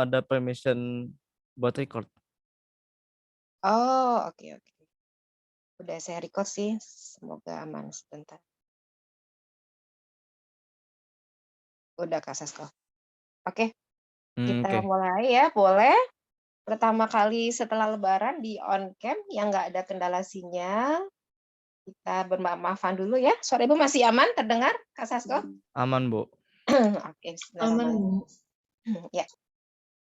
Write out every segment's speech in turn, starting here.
ada permission buat record. Oh, oke. Udah saya record sih, semoga aman sebentar. Udah Kak Sasko. Oke, kita Oke. mulai ya, boleh? Pertama kali setelah lebaran di on cam yang nggak ada kendala sinyal, kita bermaaf-maafan dulu ya. Suara Ibu masih aman terdengar, Kak Sasko? Aman, Bu. Oke, Aman, bismillahirrahmanirrahim. Bu. Ya,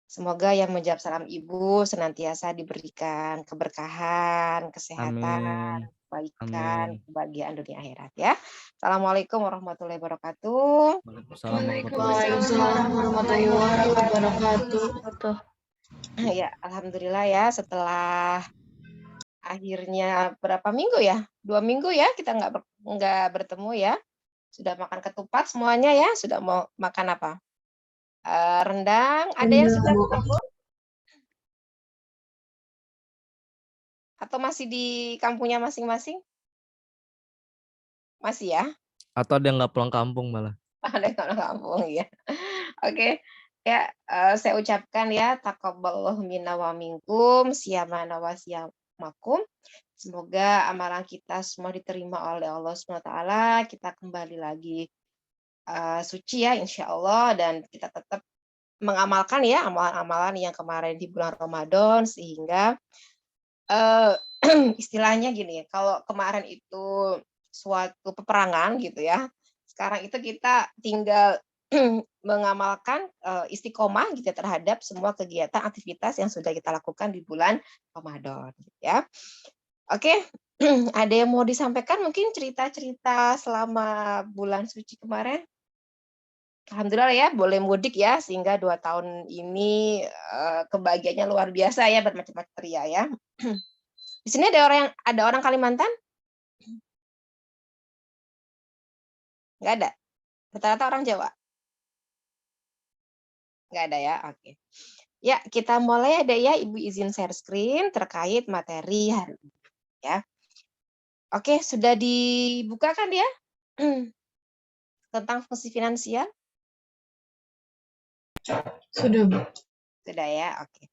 semoga yang menjawab salam Ibu senantiasa diberikan keberkahan, kesehatan, Amin. kebaikan, Amin. kebahagiaan dunia akhirat ya. Assalamualaikum warahmatullahi wabarakatuh. Waalaikumsalam warahmatullahi Waalaikumsalam warahmatullahi wabarakatuh. Ya, alhamdulillah ya setelah akhirnya berapa minggu ya? 2 minggu ya kita nggak bertemu ya. Sudah makan ketupat semuanya ya? Sudah mau makan apa? Rendang, ada yang sudah Bu. bertemu? Atau masih di kampungnya masing-masing? Masih ya? Atau ada yang nggak pulang kampung malah. Ada yang orang kampung ya. Oke. Ya, saya ucapkan ya taqabbalallahu minna wa minkum, siyamana wa siyamakum. Semoga amalan kita semua diterima oleh Allah SWT. Kita kembali lagi suci ya insya Allah, dan kita tetap mengamalkan ya amalan-amalan yang kemarin di bulan Ramadan, sehingga istilahnya gini, kalau kemarin itu suatu peperangan gitu ya, sekarang itu kita tinggal mengamalkan istiqomah gitu ya terhadap semua kegiatan aktivitas yang sudah kita lakukan di bulan Ramadan gitu ya. Oke, ada yang mau disampaikan mungkin cerita-cerita selama bulan suci kemarin? Alhamdulillah ya, boleh mudik ya, sehingga 2 tahun ini kebahagiaannya luar biasa ya, bermacam-macam ria ya. Di sini ada orang Kalimantan? Nggak ada? Rata-rata orang Jawa? Nggak ada ya, oke. Ya, kita mulai ada ya, Ibu izin share screen terkait materi hari ini ya. Oke, sudah dibuka kan ya? Tentang fungsi finansial? Sudah, Bu. Sudah ya, oke.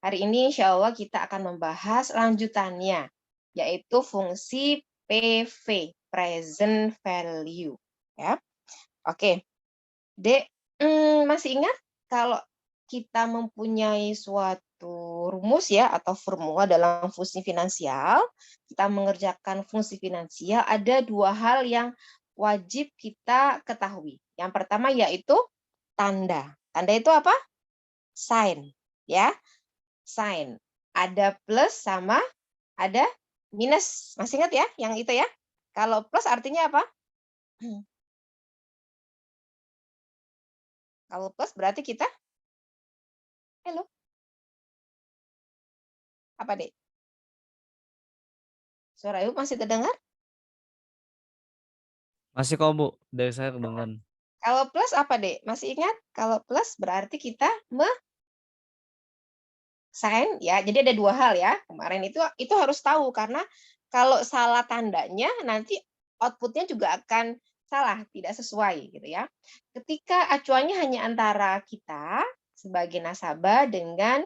Hari ini insya Allah kita akan membahas lanjutannya, yaitu fungsi PV, present value. Ya, oke. Dek, masih ingat kalau kita mempunyai suatu rumus ya atau formula dalam fungsi finansial, kita mengerjakan fungsi finansial, ada 2 hal yang wajib kita ketahui. Yang pertama yaitu tanda. Tanda itu apa? Sign, ya. Sign. Ada plus sama ada minus. Masih ingat ya yang itu ya? Kalau plus artinya apa? Kalau plus berarti kita halo. Apa, Dek? Suara Ibu masih terdengar? Masih kok, Bu. Dari saya kedengeran. Kalau plus apa, Dek? Masih ingat? Kalau plus berarti kita sign ya. Jadi ada 2 hal ya. Kemarin itu harus tahu, karena kalau salah tandanya nanti outputnya juga akan salah, tidak sesuai gitu ya. Ketika acuannya hanya antara kita sebagai nasabah dengan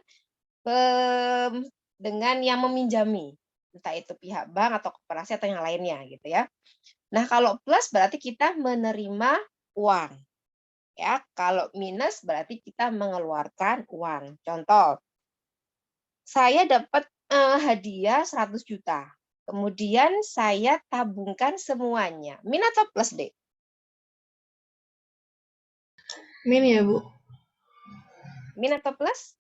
yang meminjami, entah itu pihak bank atau koperasi atau yang lainnya gitu ya. Nah, kalau plus berarti kita menerima uang. Ya, kalau minus berarti kita mengeluarkan uang. Contoh, saya dapat hadiah 100 juta. Kemudian saya tabungkan semuanya. Min atau plus, Dek? Min ya, Bu. Min atau plus?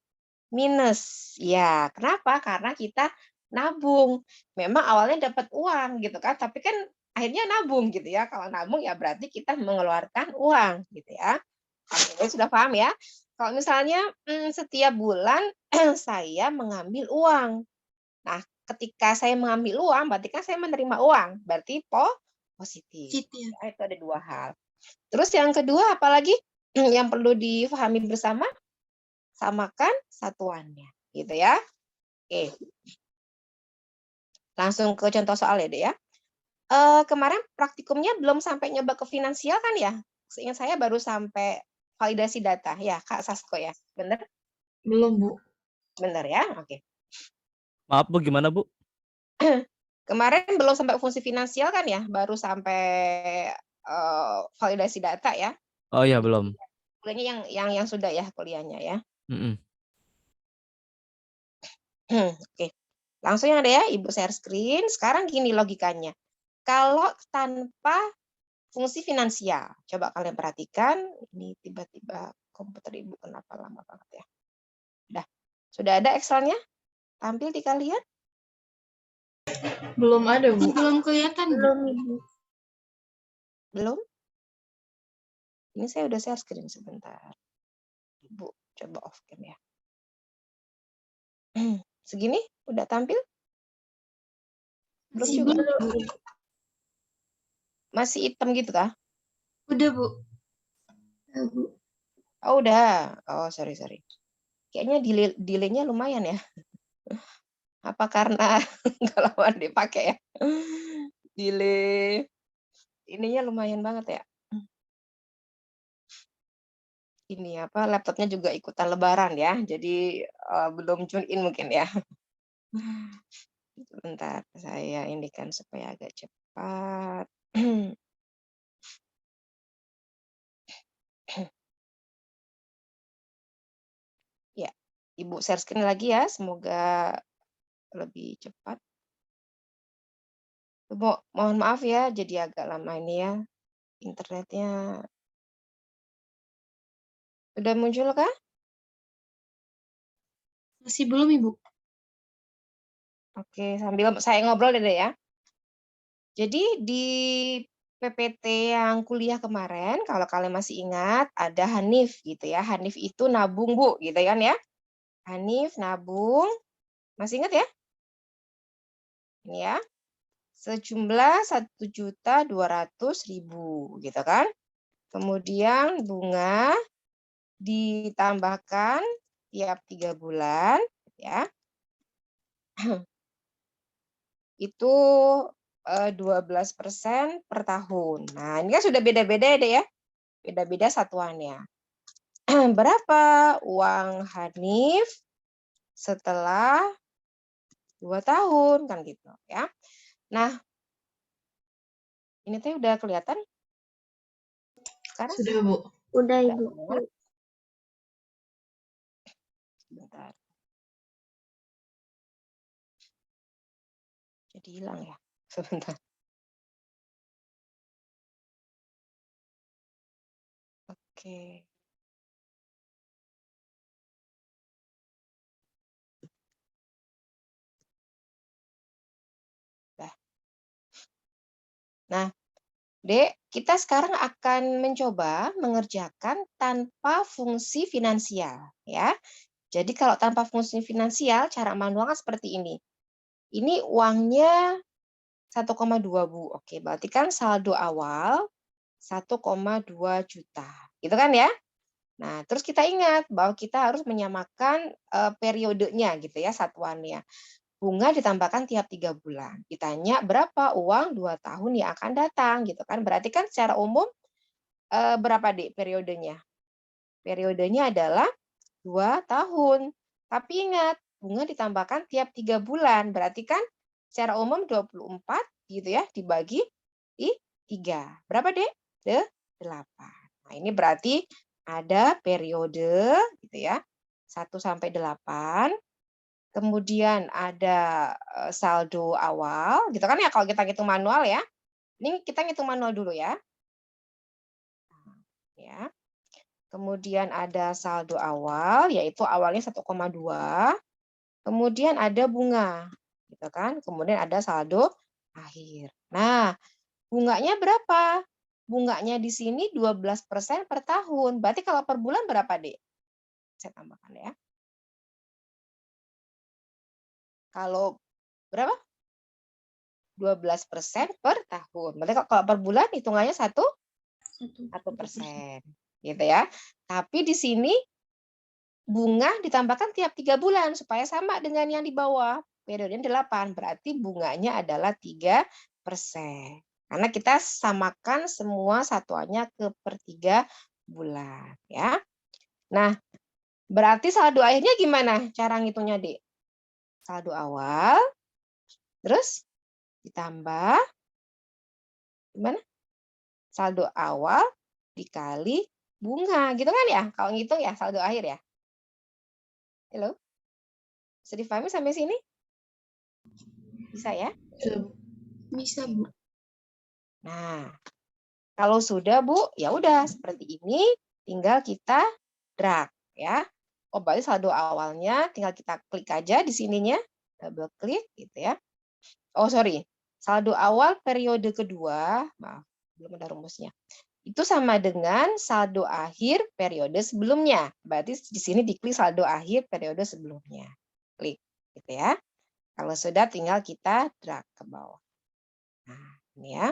Minus. Ya, kenapa? Karena kita nabung. Memang awalnya dapat uang gitu kan, tapi kan akhirnya nabung gitu ya. Kalau nabung ya berarti kita mengeluarkan uang gitu ya. Oke, sudah paham ya? Kalau misalnya setiap bulan saya mengambil uang. Nah, ketika saya mengambil uang, berarti kan saya menerima uang. Berarti positif. Ya, itu ada 2 hal. Terus yang kedua, apalagi yang perlu difahami bersama? Samakan satuannya. Gitu ya. Oke. Langsung ke contoh soal ya, Dek ya. Kemarin praktikumnya belum sampai nyoba ke finansial kan ya? Seingat saya baru sampai validasi data. Ya, Kak Sasko ya. Benar? Belum, Bu. Benar ya? Oke. Maaf Bu, gimana Bu? Kemarin belum sampai fungsi finansial kan ya, baru sampai validasi data ya. Oh iya belum. Kuliahnya yang sudah ya kuliahnya ya. Mm-mm. Oke. Langsung yang ada ya, Ibu share screen. Sekarang gini logikanya. Kalau tanpa fungsi finansial, coba kalian perhatikan, ini tiba-tiba komputer Ibu kenapa lama banget ya. Sudah ada Excel-nya? Tampil di kalian? Belum ada, Bu. Belum kelihatan, Bu. Belum? Ini saya udah share screen sebentar. Ibu coba off cam ya. Segini udah tampil? Belum juga. Masih hitam gitu kah? Udah, Bu. Bu. Oh udah. Oh sorry. Kayaknya delay-nya lumayan ya. Apa karena nggak lama dipakai ya? Delay ininya lumayan banget ya. Ini apa laptopnya juga ikutan lebaran ya. Jadi belum tune in mungkin ya. Bentar, saya indikan supaya agak cepat. Ya, Ibu share screen lagi ya, semoga lebih cepat. Mohon maaf ya, jadi agak lama ini ya, internetnya. Sudah muncul kah? Masih belum, Ibu. Oke, sambil saya ngobrol deh ya. Jadi di PPT yang kuliah kemarin, kalau kalian masih ingat, ada Hanif gitu ya. Hanif itu nabung Bu, gitu kan ya. Hanif nabung, masih ingat ya? Ini ya, sejumlah 1.200.000 gitu kan. Kemudian bunga ditambahkan tiap 3 bulan ya. Itu 12% per tahun. Nah, ini kan sudah beda-beda ya. Beda-beda satuannya. Berapa uang Hanif setelah 2 tahun kan gitu ya. Nah, ini teh udah kelihatan sekarang? Sudah, Bu. Udah, Udah Ibu. semua? Sebentar. Jadi hilang ya. Sebentar. Oke. Nah, Dek, kita sekarang akan mencoba mengerjakan tanpa fungsi finansial ya. Jadi kalau tanpa fungsi finansial, cara manual kan seperti ini. Ini uangnya 1,2 Bu. Oke, berarti kan saldo awal 1,2 juta. Gitu kan ya? Nah, terus kita ingat bahwa kita harus menyamakan periodenya gitu ya, satuannya. Bunga ditambahkan tiap 3 bulan. Ditanya berapa uang 2 tahun yang akan datang gitu kan. Berarti kan secara umum berapa Dek periodenya? Periodenya adalah 2 tahun. Tapi ingat, bunga ditambahkan tiap 3 bulan. Berarti kan secara umum 24 gitu ya, dibagi di 3. Berapa Dek? 8. Nah, ini berarti ada periode gitu ya. 1 sampai 8. Kemudian ada saldo awal, gitu kan ya kalau kita ngitung manual ya. Ini kita ngitung manual dulu ya. Ya. Kemudian ada saldo awal, yaitu awalnya 1,2. Kemudian ada bunga, gitu kan. Kemudian ada saldo akhir. Nah, bunganya berapa? Bunganya di sini 12% per tahun. Berarti kalau per bulan berapa, Dek? Saya tambahkan ya. Kalau berapa? 12% per tahun. Berarti kalau per bulan hitungannya 1%. Gitu ya. Tapi di sini bunga ditambahkan tiap 3 bulan supaya sama dengan yang di bawah. Periodenya 8. Berarti bunganya adalah 3%. Karena kita samakan semua satuannya ke per 3 bulan. Ya. Nah, Berarti saldo akhirnya gimana cara ngitungnya, Dek? Saldo awal, terus ditambah, gimana? Saldo awal dikali bunga, gitu kan ya? Kalau ngitung ya saldo akhir ya. Halo? Bisa difahami sampai sini? Bisa ya? Sudah, Bu. Bisa, Bu. Nah, kalau sudah, Bu, ya udah seperti ini, tinggal kita drag ya. Oh, berarti saldo awalnya tinggal kita klik aja di sininya, double klik gitu ya. Oh, sorry. Saldo awal periode kedua, maaf, belum ada rumusnya. Itu sama dengan saldo akhir periode sebelumnya. Berarti di sini diklik saldo akhir periode sebelumnya. Klik gitu ya. Kalau sudah tinggal kita drag ke bawah. Nah, ini ya.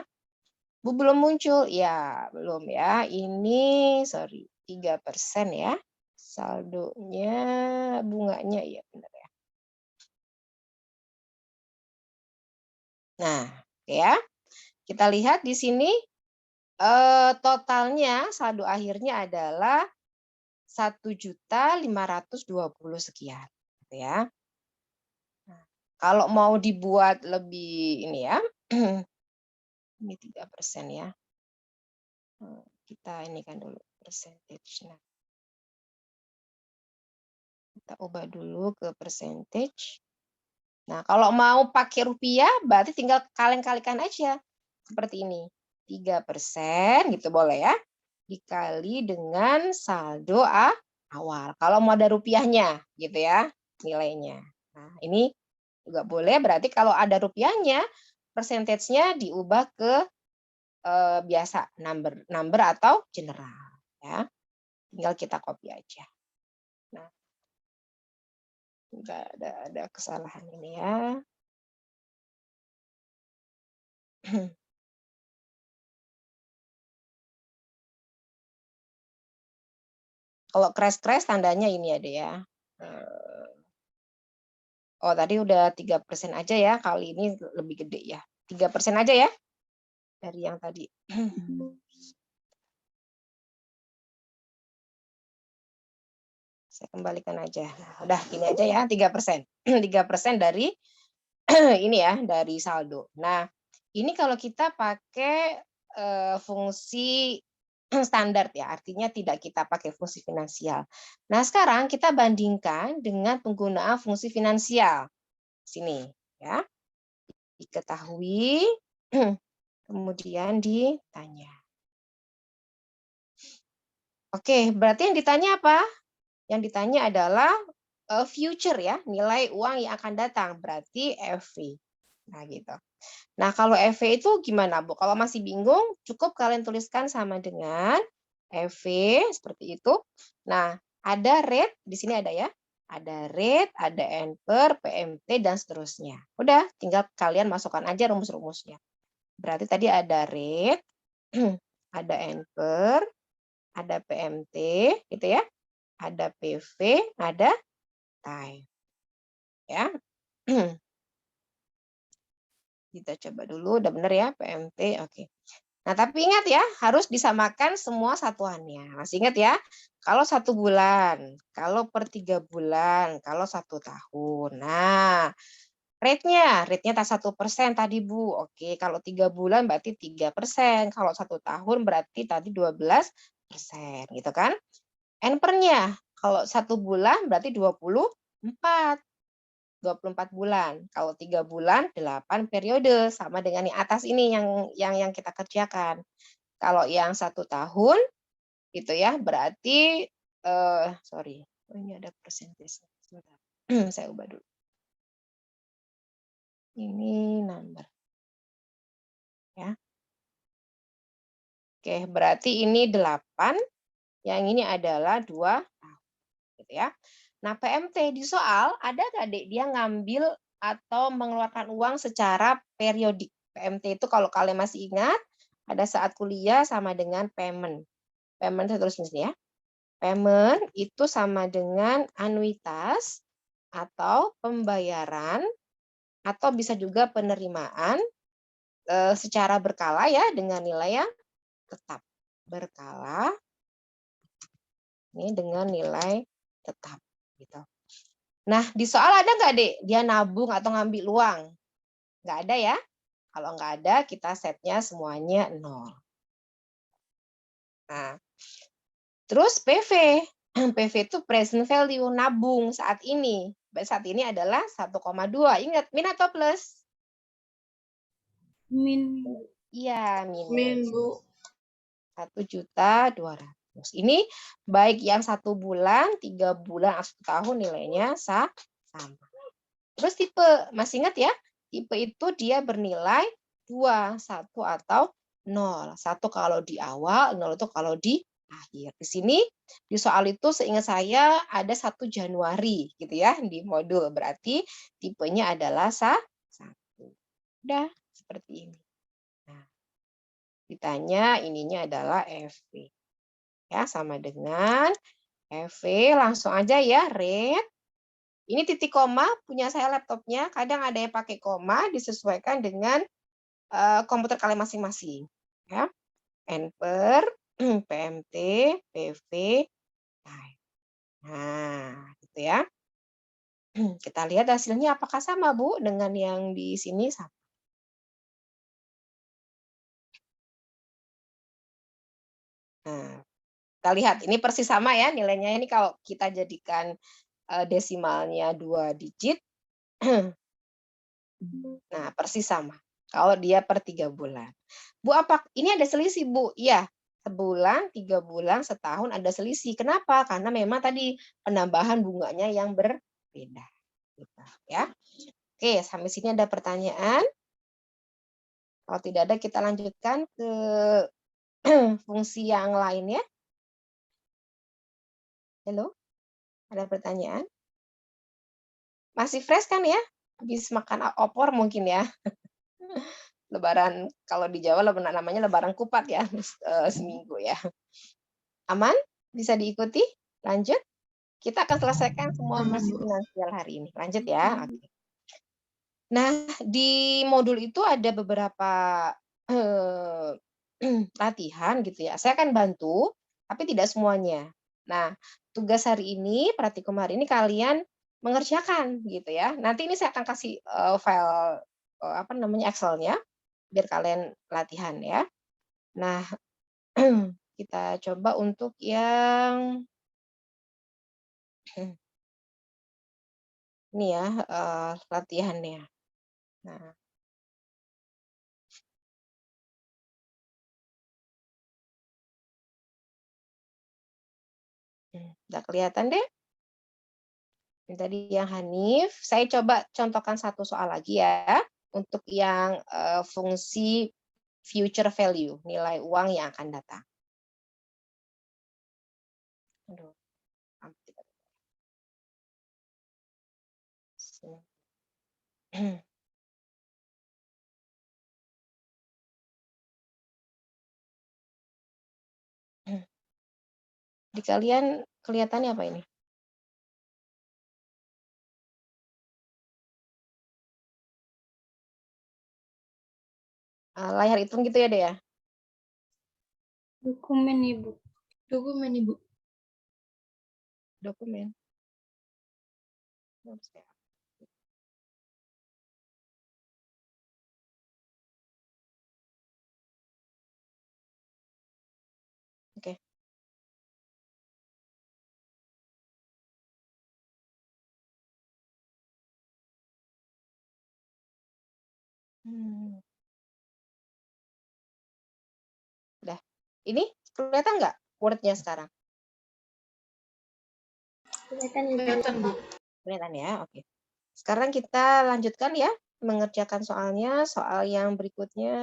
Bu belum muncul? Ya, belum ya. Ini sorry, 3% ya. Saldonya bunganya ya benar ya. Nah, ya. Kita lihat di sini totalnya saldo akhirnya adalah 1.520.000 sekian, gitu ya. Nah, kalau mau dibuat lebih ini ya, ini 3% ya. Kita ini kan dulu percentage. Nah, kita ubah dulu ke percentage. Nah, kalau mau pakai rupiah, berarti tinggal kalikan aja. Seperti ini. 3% gitu boleh ya. Dikali dengan saldo awal. Kalau mau ada rupiahnya gitu ya nilainya. Nah, ini juga boleh, berarti kalau ada rupiahnya, persentasenya diubah ke biasa, number atau general. Ya. Tinggal kita copy aja. Nah, enggak ada kesalahan ini ya. Kalau crash tandanya ini ada ya. Oh, tadi udah 3% aja ya. Kali ini lebih gede ya. 3% aja ya. Dari yang tadi. Saya kembalikan aja. Nah, udah gini aja ya, 3%. 3% dari ini ya, dari saldo. Nah, ini kalau kita pakai fungsi standar ya, artinya tidak kita pakai fungsi finansial. Nah, sekarang kita bandingkan dengan penggunaan fungsi finansial. Sini ya. Diketahui, kemudian ditanya. Oke, berarti yang ditanya apa? Yang ditanya adalah future ya, nilai uang yang akan datang, berarti FV. Nah, gitu. Nah, kalau FV itu gimana, Bu? Kalau masih bingung, cukup kalian tuliskan sama dengan FV seperti itu. Nah, ada rate, di sini ada ya. Ada rate, ada NPER, PMT, dan seterusnya. Udah, tinggal kalian masukkan aja rumus-rumusnya. Berarti tadi ada rate, ada NPER, ada PMT, gitu ya. Ada PV, ada time. Ya. Kita coba dulu, udah benar ya PMT, oke. Nah, tapi ingat ya, harus disamakan semua satuannya. Masih ingat ya, kalau 1 bulan, kalau per 3 bulan, kalau 1 tahun. Nah, rate-nya tak 1% tadi Bu. Oke, kalau 3 bulan berarti 3%, kalau 1 tahun berarti tadi 12%, gitu kan. NPER-nya, kalau 1 bulan berarti 24 bulan. Kalau 3 bulan 8 periode, sama dengan yang atas ini yang kita kerjakan. Kalau yang 1 tahun gitu ya, berarti sorry. Oh, ini ada persentase. Sebentar. Saya ubah dulu. Ini number. Ya. Oke, berarti ini 8, yang ini adalah 2 tahun. Gitu ya. Nah, PMT di soal ada nggak, Dek, dia ngambil atau mengeluarkan uang secara periodik. PMT itu kalau kalian masih ingat, ada saat kuliah sama dengan payment. Payment saya tulis di sini ya. Payment itu sama dengan anuitas atau pembayaran atau bisa juga penerimaan secara berkala ya dengan nilai yang tetap. Berkala ini dengan nilai tetap. Gitu. Nah, di soal ada nggak, Dek? Dia nabung atau ngambil uang? Nggak ada ya? Kalau nggak ada, kita setnya semuanya 0. Nah, terus PV. PV itu present value, nabung saat ini. Saat ini adalah 1,2. Ingat, min atau plus? Min. Iya, Min, minus. Bu. 1.200.000. Ini baik yang 1 bulan, 3 bulan, atau 1 tahun nilainya sama. Terus tipe, masih ingat ya? Tipe itu dia bernilai 2, 1 atau 0. 1 kalau di awal, 0 itu kalau di akhir. Di sini di soal itu seingat saya ada 1 Januari gitu ya di modul. Berarti tipenya adalah 1. Udah seperti ini. Nah, ditanya ininya adalah FV. Ya, sama dengan FV, langsung aja ya, read. Ini titik koma, punya saya laptopnya, kadang ada yang pakai koma, disesuaikan dengan komputer kalian masing-masing. Ya. Enper, PMT, PV, time. Nah, gitu ya. Kita lihat hasilnya apakah sama, Bu, dengan yang di sini sama. Nah, kita lihat, ini persis sama ya nilainya. Ini kalau kita jadikan desimalnya 2 digit, nah persis sama. Kalau dia per 3 bulan. Bu, apa ini ada selisih, Bu? Iya, sebulan, 3 bulan, setahun ada selisih. Kenapa? Karena memang tadi penambahan bunganya yang berbeda. Gitu, ya. Oke, sampai sini ada pertanyaan? Kalau tidak ada, kita lanjutkan ke fungsi yang lain ya. Halo? Ada pertanyaan? Masih fresh kan ya? Habis makan opor mungkin ya. Lebaran, kalau di Jawa namanya lebaran kupat ya, seminggu ya. Aman? Bisa diikuti? Lanjut? Kita akan selesaikan semua Aman, fungsi Bu. finansial hari ini. Lanjut ya. Oke. Nah, di modul itu ada beberapa latihan gitu ya. Saya akan bantu, tapi tidak semuanya. Nah, tugas hari ini, praktikum hari ini kalian mengerjakan gitu ya. Nanti ini saya akan kasih file Excel-nya biar kalian latihan ya. Nah, kita coba untuk yang ini ya, latihannya. Nah. Udah kelihatan deh? Ini tadi yang Hanif. Saya coba contohkan satu soal lagi ya. Untuk yang fungsi future value, nilai uang yang akan datang. Aduh. Di kalian kelihatannya apa ini? Layar hitung gitu ya, Dek ya? Dokumen, Ibu. Dokumen, Ibu. Dokumen. Oke. Udah. Ini kelihatan nggak Word-nya sekarang? Kelihatan, Bu. Kelihatan ya, oke. Sekarang kita lanjutkan ya, mengerjakan soalnya, soal yang berikutnya.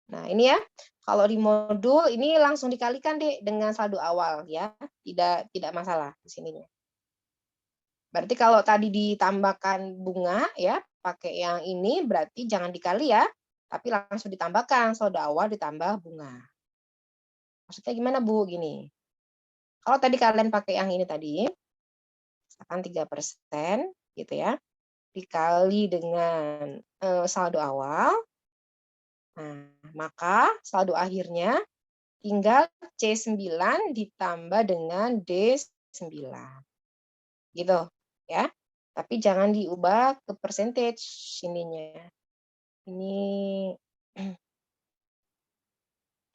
Nah, ini ya, kalau di modul ini langsung dikalikan deh dengan saldo awal ya, tidak masalah di sininya. Berarti kalau tadi ditambahkan bunga ya, pakai yang ini berarti jangan dikali ya, tapi langsung ditambahkan saldo awal ditambah bunga. Maksudnya gimana, Bu? Gini. Kalau tadi kalian pakai yang ini tadi, misalkan 3% gitu ya, dikali dengan saldo awal, nah, maka saldo akhirnya tinggal C9 ditambah dengan D9. Gitu ya. Tapi jangan diubah ke percentage ininya. Ini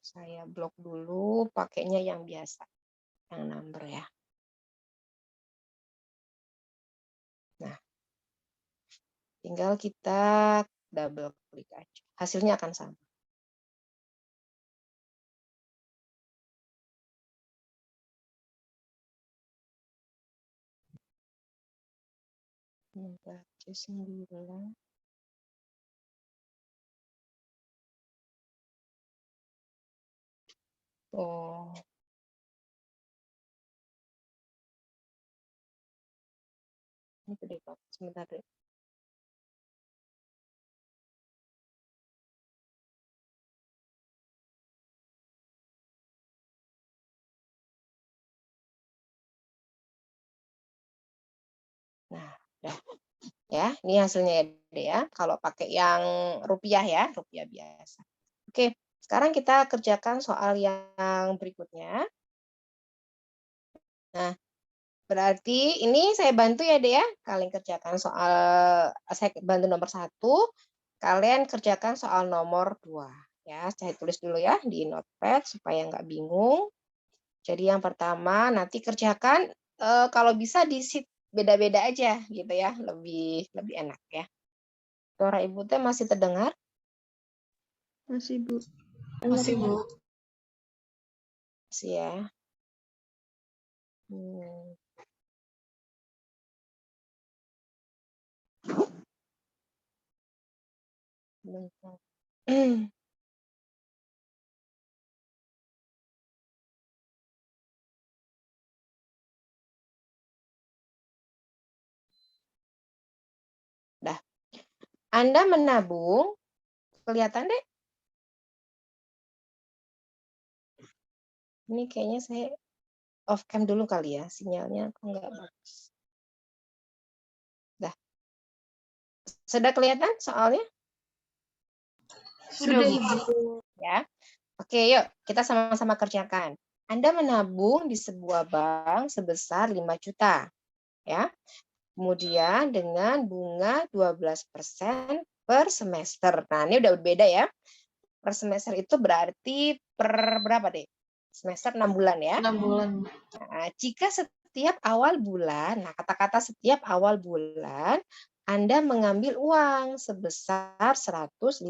saya blok dulu, pakainya yang biasa, yang number ya. Nah, tinggal kita double klik aja. Hasilnya akan sama. Baca 9. Oh. Ini gede banget. Sebentar deh. Nah, udah. Ya, ini hasilnya ya, Dek ya. Kalau pakai yang rupiah ya, rupiah biasa. Oke, sekarang kita kerjakan soal yang berikutnya. Nah, berarti ini saya bantu ya, Dek ya. Kalian kerjakan soal, saya bantu nomor 1, kalian kerjakan soal nomor 2. Ya, saya tulis dulu ya di notepad supaya nggak bingung. Jadi yang pertama nanti kerjakan, kalau bisa di sheet beda-beda aja gitu ya, lebih enak ya. Suara Ibu teh masih terdengar? Masih, Bu. Masih, Bu. Masih ya. Hmm. Bentar. Dah. Anda menabung, kelihatan deh. Ini kayaknya saya off cam dulu kali ya, sinyalnya kok nggak bagus. Dah. Sudah kelihatan soalnya? Sudah, Bu. Ya. Oke, yuk kita sama-sama kerjakan. Anda menabung di sebuah bank sebesar 5 juta. Ya. Kemudian dengan bunga 12% per semester. Nah, ini udah beda ya. Per semester itu berarti per berapa deh? Semester 6 bulan ya. 6 bulan. Nah, jika setiap awal bulan, nah kata-kata setiap awal bulan, Anda mengambil uang sebesar 150.000.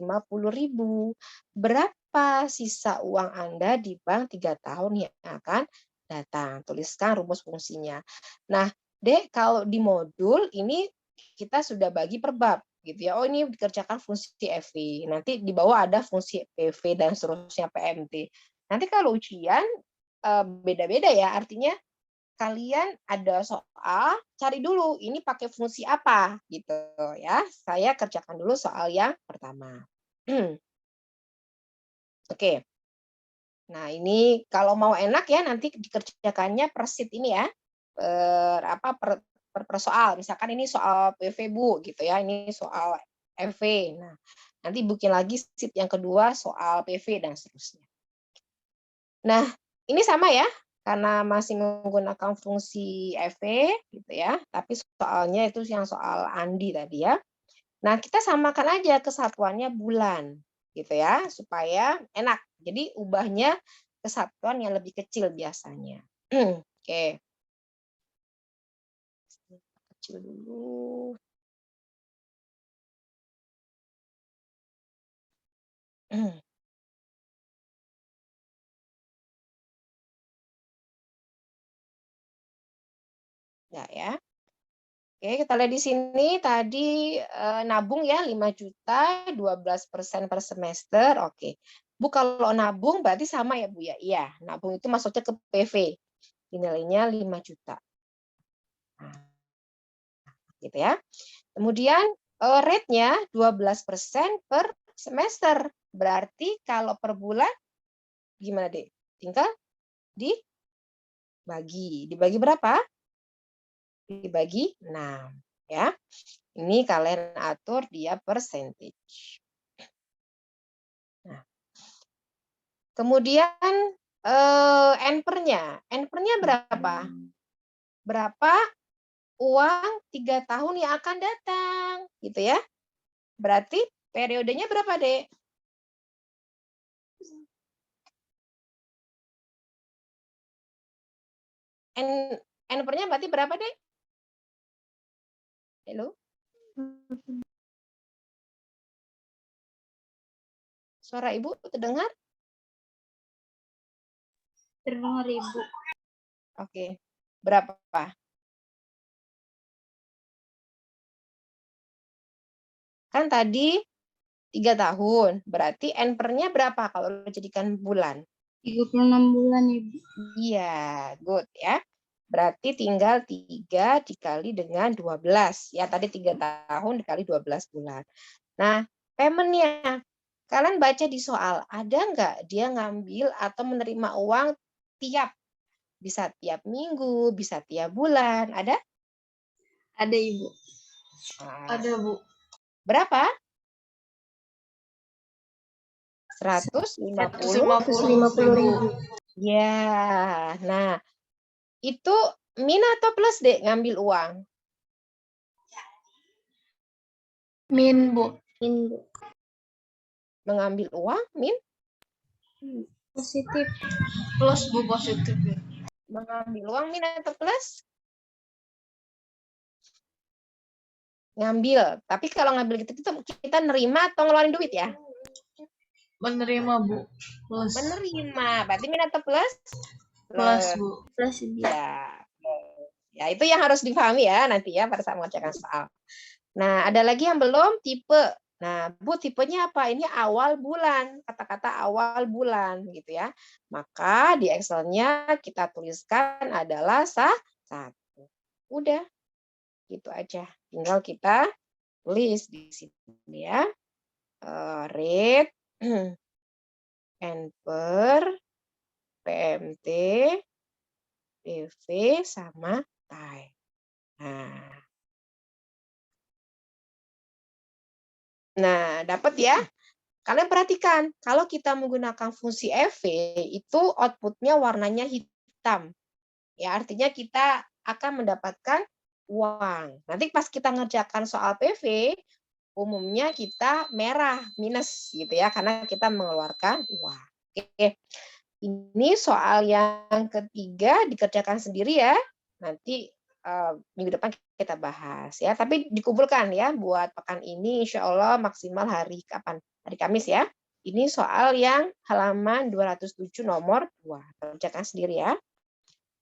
Berapa sisa uang Anda di bank 3 tahun yang akan datang? Tuliskan rumus fungsinya. Nah, Dek, kalau di modul ini kita sudah bagi per bab gitu ya. Oh, ini dikerjakan fungsi FV. Nanti di bawah ada fungsi PV dan seterusnya PMT. Nanti kalau ujian beda-beda ya, artinya kalian ada soal, cari dulu ini pakai fungsi apa gitu ya. Saya kerjakan dulu soal yang pertama. Oke. Nah, ini kalau mau enak ya nanti dikerjakannya per sheet ini ya. Per soal. Misalkan ini soal PV Bu gitu ya. Ini soal FV. Nah, nanti bikin lagi sheet yang kedua soal PV dan seterusnya. Nah, ini sama ya, karena masih menggunakan fungsi EV gitu ya, tapi soalnya itu yang soal Andi tadi ya. Nah, kita samakan aja kesatuannya bulan gitu ya, supaya enak. Jadi ubahnya kesatuan yang lebih kecil biasanya. Oke. Kecil dulu. Ya. Oke, kita lihat di sini tadi nabung ya 5 juta, 12% per semester. Oke. Bu, kalau nabung berarti sama ya, Bu ya? Iya, nabung itu masuknya ke PV. Nilainya 5 juta. Nah, gitu ya. Kemudian rate-nya 12% per semester. Berarti kalau per bulan gimana, Dek? Tinggal dibagi. Dibagi berapa? Dibagi 6 ya. Ini kalian atur dia percentage. Nah, kemudian N-nya berapa? berapa uang 3 tahun yang akan datang, gitu ya. Berarti periodenya berapa, Dek? N per-nya berarti berapa, Dek? Halo? Suara Ibu terdengar? Terdengar Ibu. Oke. Berapa? Kan tadi 3 tahun. Berarti N per-nya berapa kalau dijadikan bulan? 36 bulan Ibu. Iya, good ya. Berarti tinggal 3 dikali dengan 12. Ya, tadi 3 tahun dikali 12 bulan. Nah, payment-nya. Kalian baca di soal, ada nggak dia ngambil atau menerima uang tiap? Bisa tiap minggu, bisa tiap bulan. Ada? Ada Ibu. Nah, Ada, Bu. berapa? 150. 150.000. Ya, nah itu min atau plus, Dek, ngambil uang? Min, Bu. Min Bu. Mengambil uang, min? Positif. Plus, Bu, positif. Ya. Mengambil uang, min atau plus? Ngambil. Tapi kalau ngambil gitu kita nerima atau ngeluarin duit ya? Menerima, Bu. Plus. Menerima. Berarti min atau plus? Plus, Bu. Plus Ibu. Ya. Ya, itu yang harus dipahami ya nanti ya pada saat mengerjakan soal. Nah, ada lagi yang belum, tipe. Nah, Bu, tipenya apa? Ini awal bulan, kata-kata awal bulan gitu ya. Maka di Excel-nya kita tuliskan adalah satu. Udah, gitu aja. Tinggal kita tulis di sini ya. Rate, N per, PMT, PV, sama time. Nah, dapat ya? Kalian perhatikan, kalau kita menggunakan fungsi EV, itu output-nya warnanya hitam. Ya, artinya kita akan mendapatkan uang. Nanti pas kita ngerjakan soal PV, umumnya kita merah, minus gitu ya, karena kita mengeluarkan uang. Oke. Ini soal yang ketiga dikerjakan sendiri ya. Nanti minggu depan kita bahas ya. Tapi dikumpulkan ya buat pekan ini insya Allah maksimal hari kapan? Hari Kamis ya. Ini soal yang halaman 207 nomor 2. Kerjakan sendiri ya.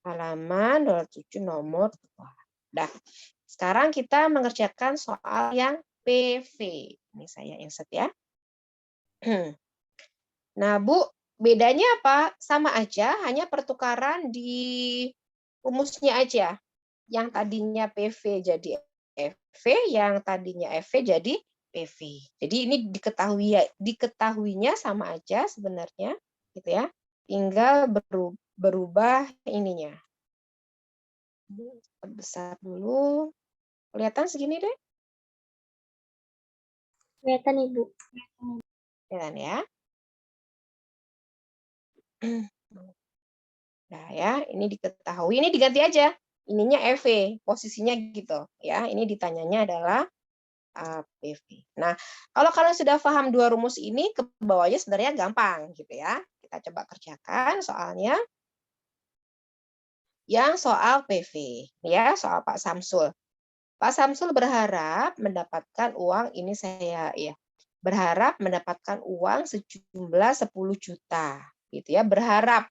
Halaman 207 nomor 2. Dah. Sekarang kita mengerjakan soal yang PV. Ini saya insert ya. Nah, Bu, bedanya apa? Sama aja, hanya pertukaran di rumusnya aja. Yang tadinya PV jadi FV, yang tadinya FV jadi PV. Jadi ini diketahuinya sama aja sebenarnya, gitu ya. Tinggal berubah ininya. Besar dulu. Kelihatan segini deh? Kelihatan Ibu. Kelihatan ya. Nah ya, ini diketahui, ini diganti aja. Ininya EV, posisinya gitu ya. Ini ditanyanya adalah PV. Nah, kalau kalian sudah paham dua rumus ini, ke bawahnya sebenarnya gampang gitu ya. Kita coba kerjakan soalnya. Yang soal PV, ya, soal Pak Samsul. Pak Samsul berharap mendapatkan uang, ini saya ya, berharap mendapatkan uang sejumlah 10 juta gitu ya, berharap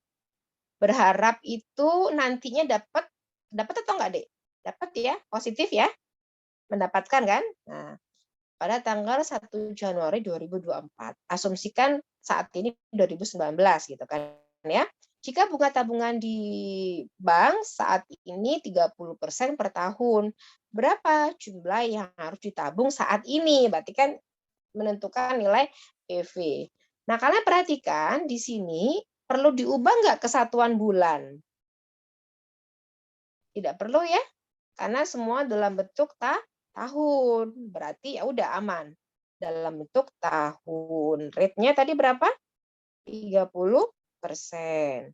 itu nantinya dapat atau enggak, Dek? Dapat ya, positif ya, mendapatkan kan? Nah, pada tanggal 1 Januari 2024. Asumsikan saat ini 2019 gitu kan ya. Jika bunga tabungan di bank saat ini 30% per tahun, berapa jumlah yang harus ditabung saat ini? Berarti kan menentukan nilai PV. Nah, kalian perhatikan di sini perlu diubah nggak kesatuan bulan? Tidak perlu ya, karena semua dalam bentuk tahun. Berarti ya udah aman. Dalam bentuk tahun. Rate-nya tadi berapa? 30%.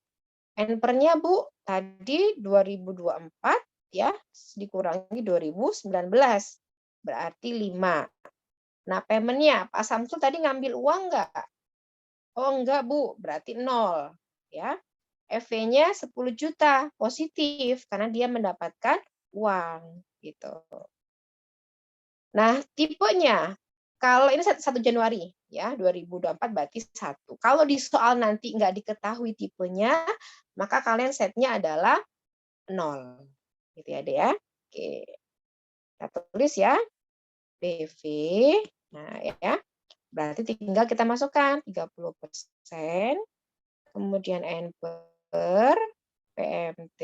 N per-nya, Bu, tadi 2024 ya, dikurangi 2019. Berarti 5. Nah, payment-nya Pak Samsul tadi ngambil uang enggak? Oh, enggak, Bu. Berarti 0, ya. EV-nya 10 juta, positif karena dia mendapatkan uang gitu. Nah, tipenya kalau ini 1 Januari ya, 2024 berarti 1. Kalau di soal nanti nggak diketahui tipenya, maka kalian setnya adalah 0. Gitu ya, Dek ya. Oke. Kita tulis ya. PV. Nah, ya. Berarti tinggal kita masukkan 30%, kemudian N per PMT,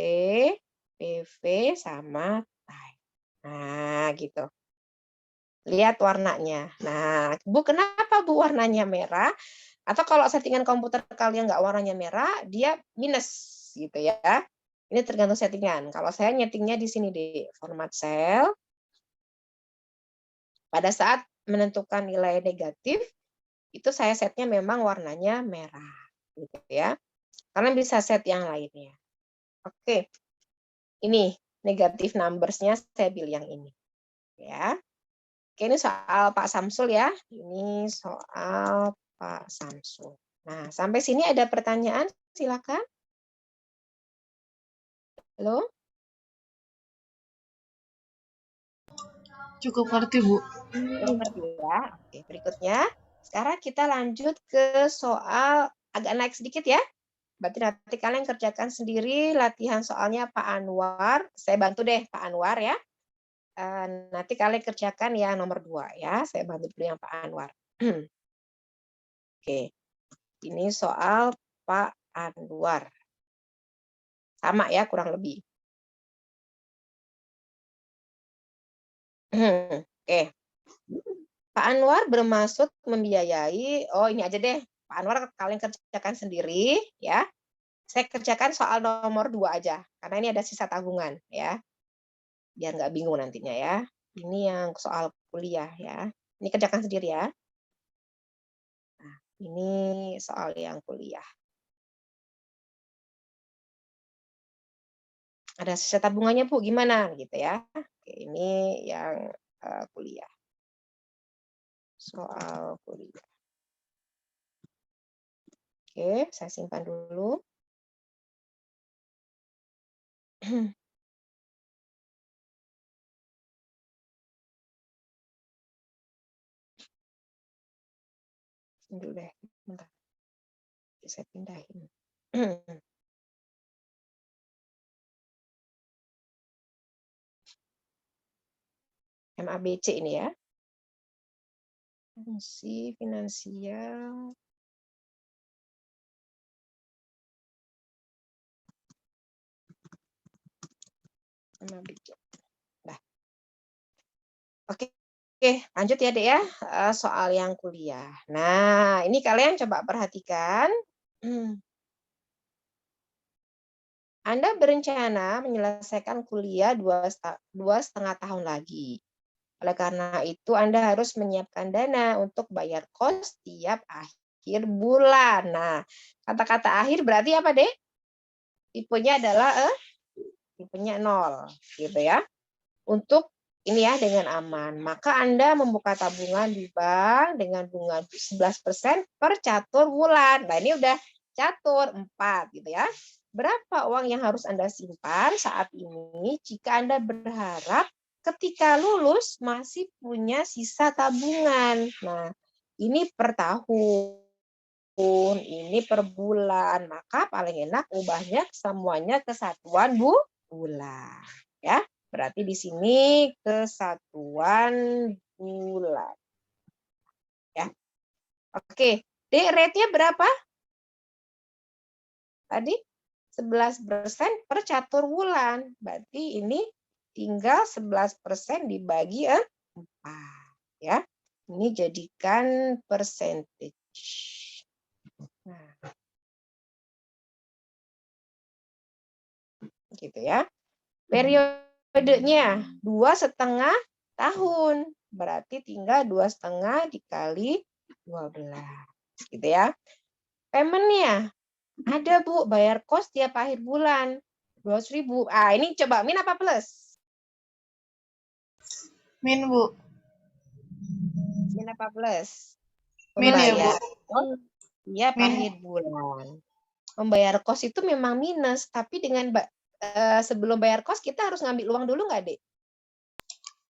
PV sama time. Nah, gitu. Lihat warnanya. Nah, Bu, kenapa Bu warnanya merah? Atau kalau settingan komputer kalian nggak warnanya merah, dia minus gitu ya. Ini tergantung settingan. Kalau saya nyetingnya di sini di format cell. Pada saat menentukan nilai negatif, itu saya setnya memang warnanya merah. Gitu ya. Kalian bisa set yang lainnya. Oke. Ini negatif numbers-nya saya pilih yang ini. Ya. Oke, ini soal Pak Samsul ya. Ini soal Pak Samsul. Nah, sampai sini ada pertanyaan? Silakan. Halo? Cukup ngerti, Bu. Ngerti ya? Oke, berikutnya. Sekarang kita lanjut ke soal agak naik sedikit ya. Berarti nanti kalian kerjakan sendiri latihan soalnya Pak Anwar. Saya bantu deh Pak Anwar ya. Nanti kalian kerjakan yang nomor 2 ya. Saya bantu dulu yang Pak Anwar. Oke. Ini soal Pak Anwar. Sama ya kurang lebih. Oke. Pak Anwar bermaksud membiayai, oh ini aja deh. Pak Anwar kalian kerjakan sendiri ya. Saya kerjakan soal nomor 2 aja karena ini ada sisa tabungan ya. Biar nggak bingung nantinya ya. Ini yang soal kuliah ya. Ini kerjakan sendiri ya. Nah, ini soal yang kuliah. Ada sisa tabungannya Bu, gimana gitu ya. Oke, ini yang kuliah. Soal kuliah. Oke, saya simpan dulu. Dulu deh, bentar. Saya pindahin. MABC ini ya. Fungsi finansial. MABC. Nah. Oke. Oke, lanjut ya, Dek ya. Soal yang kuliah. Nah, ini kalian coba perhatikan. Anda berencana menyelesaikan kuliah 2,5 tahun lagi. Oleh karena itu, Anda harus menyiapkan dana untuk bayar kos tiap akhir bulan. Nah, kata-kata akhir berarti apa, Dek? Tipenya adalah tipenya 0, gitu ya. Untuk ini ya dengan aman. Maka Anda membuka tabungan di bank dengan bunga 11% per catur bulan. Nah, ini udah catur 4 gitu ya. Berapa uang yang harus Anda simpan saat ini jika Anda berharap ketika lulus masih punya sisa tabungan? Nah, ini per tahun, ini per bulan. Maka paling enak ubahnya semuanya ke satuan bulan. Ya, berarti di sini kesatuan bulan. Ya. Oke, D rate-nya berapa? Tadi 11% per catur bulan. Berarti ini tinggal 11% dibagi 4. Ya. Ini jadikan percentage. Nah. Gitu ya. Periodenya 2,5 tahun. Berarti tinggal 2,5 dikali 12. Gitu ya. Payment-nya ada Bu, bayar kos tiap akhir bulan. 200.000. Ah, ini coba min apa plus? Min, Bu. Min apa plus? Min ya, Bu. Pembayar. Oh, iya, Min. akhir bulan. Membayar kos itu memang minus, tapi dengan sebelum bayar kos kita harus ngambil uang dulu nggak, Dek?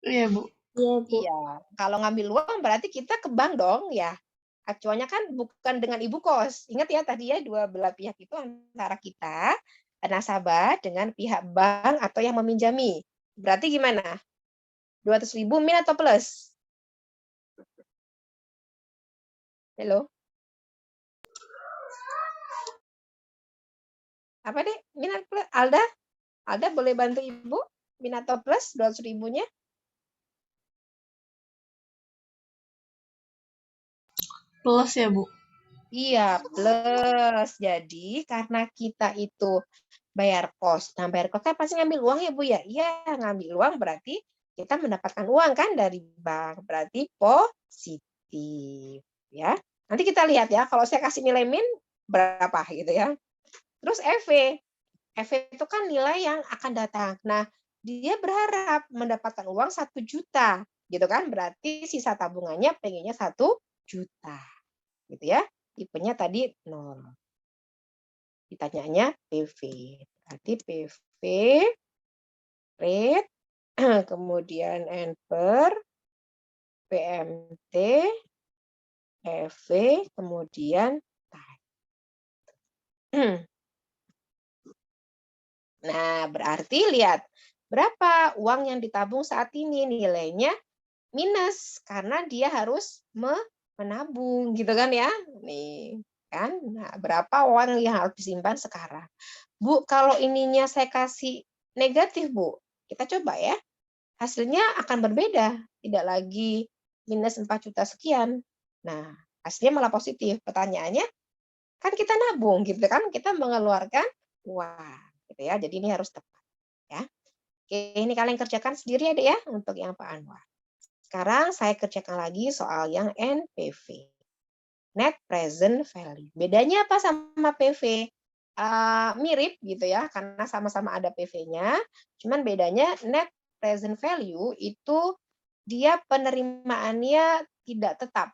Iya, Bu. Iya, Bu. Iya, kalau ngambil uang berarti kita ke bank dong ya. Acuannya kan bukan dengan ibu kos. Ingat ya tadi ya, dua belah pihak itu antara kita, nasabah, dengan pihak bank atau yang meminjami. Berarti gimana? 200.000 min atau plus? Halo? Apa deh? Min atau plus? Alda? Alda boleh bantu ibu? Min atau plus 200.000-nya? Plus ya, Bu. Iya, plus. Jadi karena kita itu bayar kos. Nah, bayar kos kan pasti ngambil uang ya, Bu ya? Iya, ngambil uang berarti kita mendapatkan uang kan dari bank. Berarti positif. Ya. Nanti kita lihat ya, kalau saya kasih nilai min berapa gitu ya. Terus EV. EV itu kan nilai yang akan datang. Nah, dia berharap mendapatkan uang 1 juta. Gitu kan? Berarti sisa tabungannya pengennya 1 juta. Gitu ya. Tipenya tadi 0. Ditanyanya PV. Berarti PV rate, kemudian N per PMT, EV, kemudian time. Nah, berarti lihat berapa uang yang ditabung saat ini, nilainya minus karena dia harus menabung gitu kan ya. Nih, kan? Nah, berapa uang yang harus disimpan sekarang? Bu, kalau ininya saya kasih negatif, Bu. Kita coba ya. Hasilnya akan berbeda, tidak lagi minus 4 juta sekian. Nah, hasilnya malah positif. Pertanyaannya, kan kita nabung gitu kan, kita mengeluarkan uang gitu ya. Jadi ini harus tepat ya. Oke, ini kalian kerjakan sendiri ya, Dek ya, untuk yang Pak Anwar. Sekarang saya kerjakan lagi soal yang NPV. Net present value. Bedanya apa sama PV? Mirip gitu ya, karena sama-sama ada PV-nya. Cuman bedanya net present value itu dia penerimaannya tidak tetap.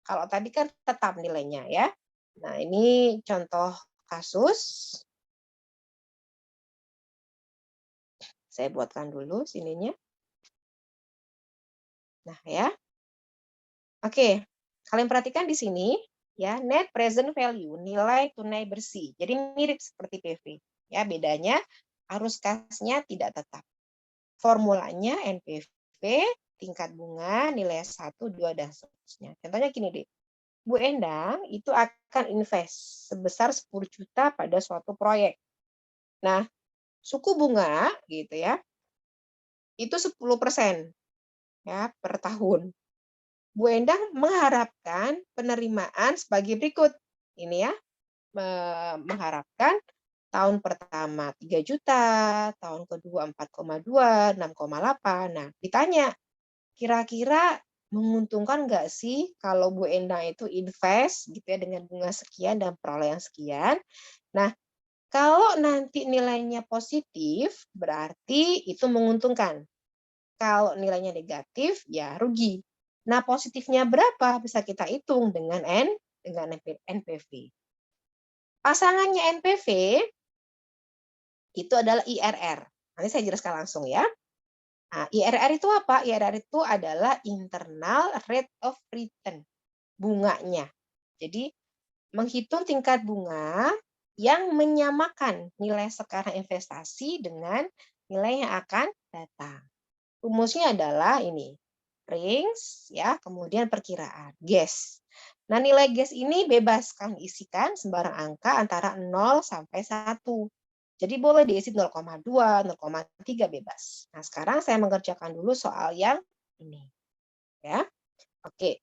Kalau tadi kan tetap nilainya ya. Nah, ini contoh kasus. Saya buatkan dulu sininya. Nah, ya. Oke, kalian perhatikan di sini ya, net present value, nilai tunai bersih. Jadi mirip seperti PV. Ya, bedanya arus kasnya tidak tetap. Formulanya NPV, tingkat bunga, nilai 1, 2, dan seterusnya. Contohnya gini deh. Bu Endang itu akan invest sebesar 10 juta pada suatu proyek. Nah, suku bunga gitu ya, itu 10% ya per tahun. Bu Endang mengharapkan penerimaan sebagai berikut. Ini ya, mengharapkan tahun pertama 3 juta, tahun kedua 4,2, 6,8. Nah, ditanya, kira-kira menguntungkan nggak sih kalau Bu Endang itu invest gitu ya dengan bunga sekian dan perolehan sekian. Nah, kalau nanti nilainya positif, berarti itu menguntungkan. Kalau nilainya negatif, ya rugi. Nah, positifnya berapa? Bisa kita hitung dengan NPV. Pasangannya NPV itu adalah IRR. Nanti saya jelaskan langsung ya. Nah, IRR itu apa? IRR itu adalah internal rate of return, bunganya. Jadi menghitung tingkat bunga yang menyamakan nilai sekarang investasi dengan nilai yang akan datang. Rumusnya adalah ini, range ya, kemudian perkiraan, guess. Nah, nilai guess ini bebas kan isikan sembarang angka antara 0 sampai 1. Jadi boleh diisi 0,2, 0,3 bebas. Nah, sekarang saya mengerjakan dulu soal yang ini. Ya. Oke.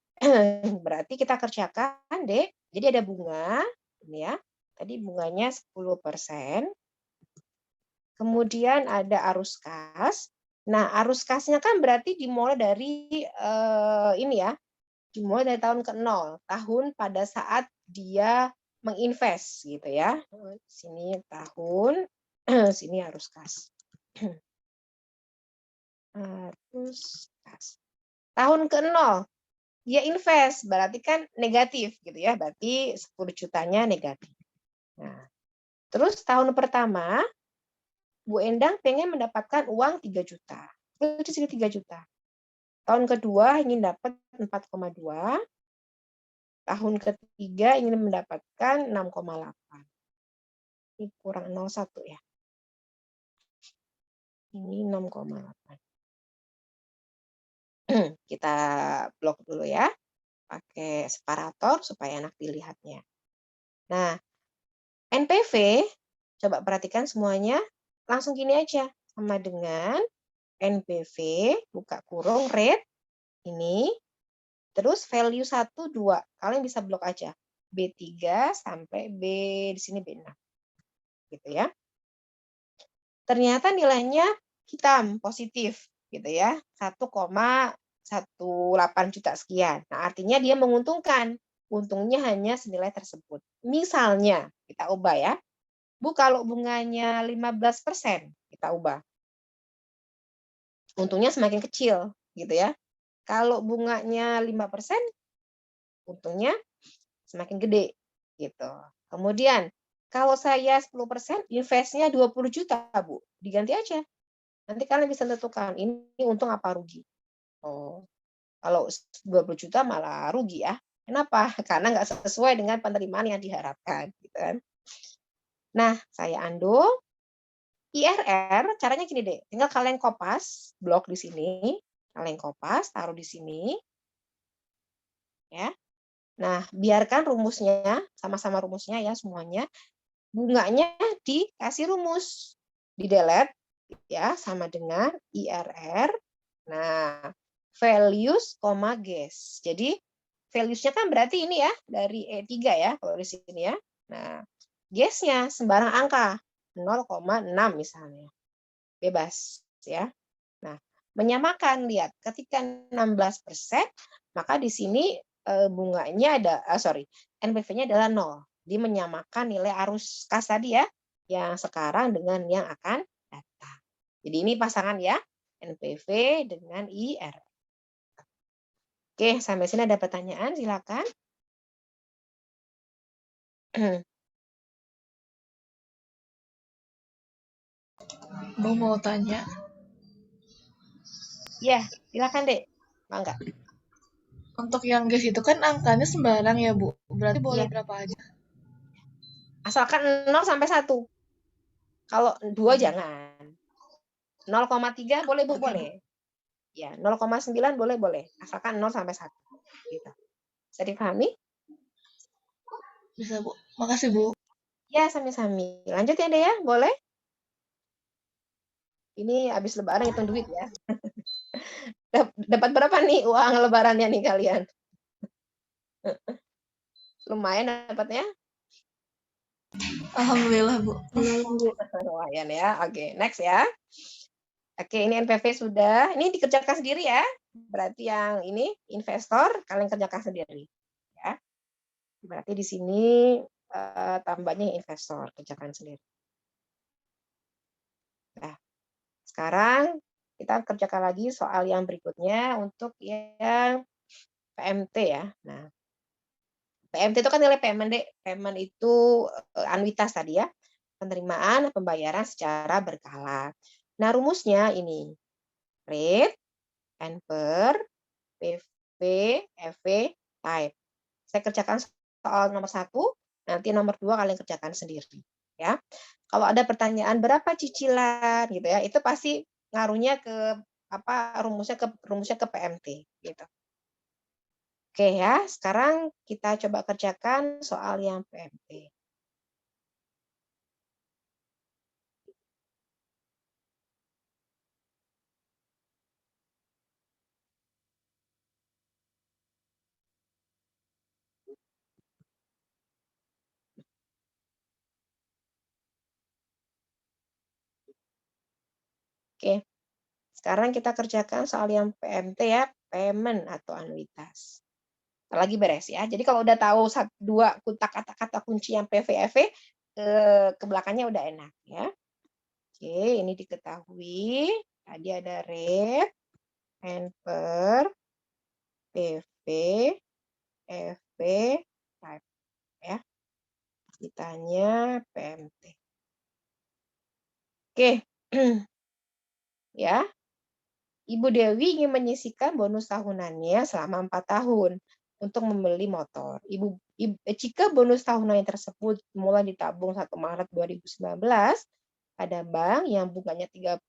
Berarti kita kerjakan, Dek. Jadi ada bunga, ini ya. Tadi bunganya 10%. Kemudian ada arus kas. Nah, arus kasnya kan berarti dimulai dari ini ya. Dimulai dari tahun ke-0, tahun pada saat dia menginvest gitu ya. Sini tahun Sini harus kas. Harus kas. Tahun ke-0, dia invest, berarti kan negatif gitu ya, berarti 10 jutanya negatif. Nah, terus tahun pertama, Bu Endang pengen mendapatkan uang 3 juta. Terus di sini 3 juta. Tahun kedua ingin dapat 4,2. Tahun ketiga ingin mendapatkan 6,8. Ini kurang 0,1 ya. Ini 6,8. Kita blok dulu ya. Pakai separator supaya enak dilihatnya. Nah, NPV, coba perhatikan semuanya, langsung gini aja. Sama dengan NPV, buka kurung, rate, ini, terus value 1, 2. Kalian bisa blok aja. B3 sampai B, di sini B6. Gitu ya. Ternyata nilainya hitam, positif. Gitu ya. 1,18 juta sekian. Nah, artinya dia menguntungkan. Untungnya hanya senilai tersebut. Misalnya, kita ubah ya. Bu, kalau bunganya 15%, kita ubah. Untungnya semakin kecil, gitu ya. Kalau bunganya 5%, untungnya semakin gede, gitu. Kemudian, kalau saya 10%, investnya 20 juta, Bu. Diganti aja. Nanti kalian bisa tentukan, ini untung apa rugi. Oh, kalau 20 juta malah rugi ya. Kenapa? Karena nggak sesuai dengan penerimaan yang diharapkan. Gitu kan. Nah, saya undo. IRR caranya gini deh, tinggal kalian kopas blok di sini, kalian kopas, taruh di sini, ya. Nah, biarkan rumusnya, sama-sama rumusnya ya semuanya, bunganya dikasih rumus, di delete, ya, sama dengan IRR, nah, values, guess. Jadi, values-nya kan berarti ini ya, dari E3 ya, kalau di sini ya. Nah, guess-nya sembarang angka, 0,6 misalnya. Bebas ya. Nah, menyamakan lihat ketika 16%, maka di sini bunganya ada NPV-nya adalah 0. Dia menyamakan nilai arus kas tadi ya, yang sekarang dengan yang akan datang. Jadi ini pasangan ya, NPV dengan IR. Oke, sampai sini ada pertanyaan, silakan. Bu mau tanya. Ya, silakan Dek. Mangga. Untuk yang gas itu kan angkanya sembarang ya, Bu. Berarti boleh Ya. berapa aja? Asalkan 0 sampai 1. Kalau 2 jangan. 0,3 boleh Bu, boleh. Ya, 0,9 boleh. Asalkan 0 sampai 1. Gitu. Bisa dipahami? Bisa, Bu. Makasih, Bu. Ya, sami-sami. Lanjut ya, Dea, boleh? Ini habis lebaran hitung duit ya. Dapat berapa nih uang lebarannya nih kalian? Lumayan dapatnya? Alhamdulillah, Bu. Lumayan ya. Oke, next ya. Oke, ini NPV sudah. Ini dikerjakan sendiri ya. Berarti yang ini investor kalian kerjakan sendiri. Ya. Berarti di sini tambahnya investor kerjakan sendiri. Nah, sekarang kita kerjakan lagi soal yang berikutnya untuk yang PMT ya. Nah, PMT itu kan nilai payment, Dek. Payment itu anuitas tadi ya. Penerimaan pembayaran secara berkala. Nah, rumusnya ini. Rate, N per, PV, FV, type. Saya kerjakan soal nomor 1, nanti nomor 2 kalian kerjakan sendiri. Ya. Kalau ada pertanyaan berapa cicilan gitu ya, itu pasti ngaruhnya ke rumusnya ke PMT gitu. Oke ya, sekarang kita coba kerjakan soal yang PMT. Oke. Sekarang kita kerjakan soal yang PMT ya, payment atau anuitas. Lagi beres ya. Jadi kalau udah tahu 2 kata-kata kunci yang PVFV, ke belakangnya udah enak ya. Oke, ini diketahui. Tadi ada rate, N per, PV, FV, type ya. Ditanya PMT. Oke. Ya. Ibu Dewi ingin menyisihkan bonus tahunannya selama 4 tahun untuk membeli motor. Jika bonus tahunannya tersebut mulai ditabung 1 Maret 2019 pada bank yang bunganya 30%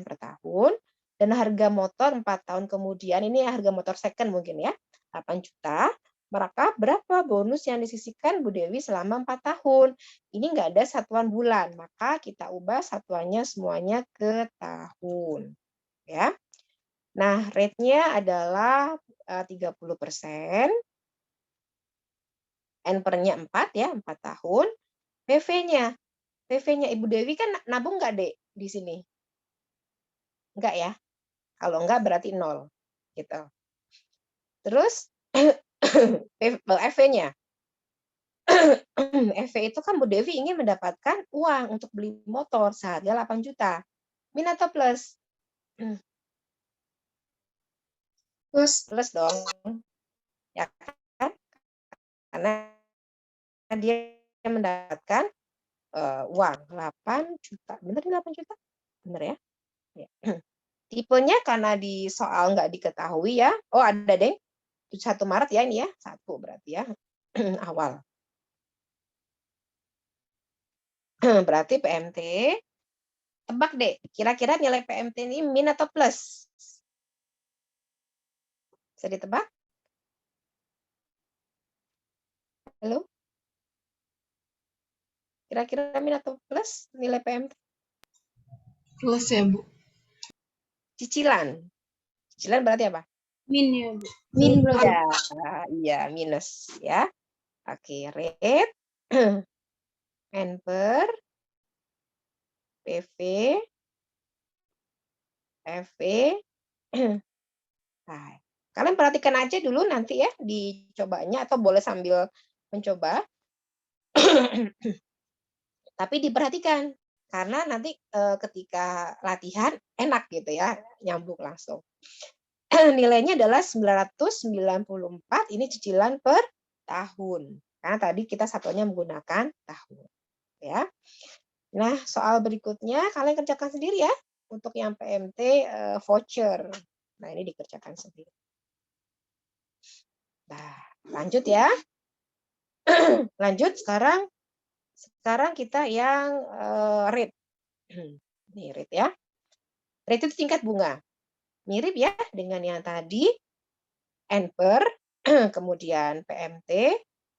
per tahun dan harga motor 4 tahun kemudian, ini harga motor second mungkin ya, 8 juta, maka berapa bonus yang disisihkan Bu Dewi selama 4 tahun? Ini nggak ada satuan bulan, maka kita ubah satuannya semuanya ke tahun. Ya. Nah, rate-nya adalah 30%, N per-nya 4 ya, 4 tahun. PV-nya Ibu Dewi kan nabung nggak, Dek, di sini? Enggak ya? Kalau enggak berarti 0. Gitu. Terus FV-nya. FV itu kan Bu Dewi ingin mendapatkan uang untuk beli motor seharga 8 juta. Min atau plus? Plus dong. Ya kan? Karena dia mendapatkan uang 8 juta. Benar 8 juta? Benar ya? Ya. Tipenya karena di soal nggak diketahui ya. Oh, ada deh. 1 Maret ya ini ya. 1 berarti ya. Awal. Berarti PMT. Tebak deh. Kira-kira nilai PMT ini min atau plus? Bisa ditebak? Halo? Kira-kira min atau plus nilai PMT? Plus ya, Bu. Cicilan. Cicilan berarti apa? Min ya, Bu. Min ya. Iya, minus ya. Oke, rate N per PV FV. Nah, kalian perhatikan aja dulu nanti ya dicobanya atau boleh sambil mencoba. Tapi diperhatikan karena nanti ketika latihan enak gitu ya, nyambung langsung. Nilainya adalah 994, ini cicilan per tahun. Karena tadi kita satunya menggunakan tahun, ya. Nah, soal berikutnya kalian kerjakan sendiri ya untuk yang PMT voucher. Nah, ini dikerjakan sendiri. Nah, lanjut ya. Lanjut sekarang kita yang rate. Nih rate ya. Rate itu tingkat bunga. Mirip ya dengan yang tadi. N per, kemudian PMT,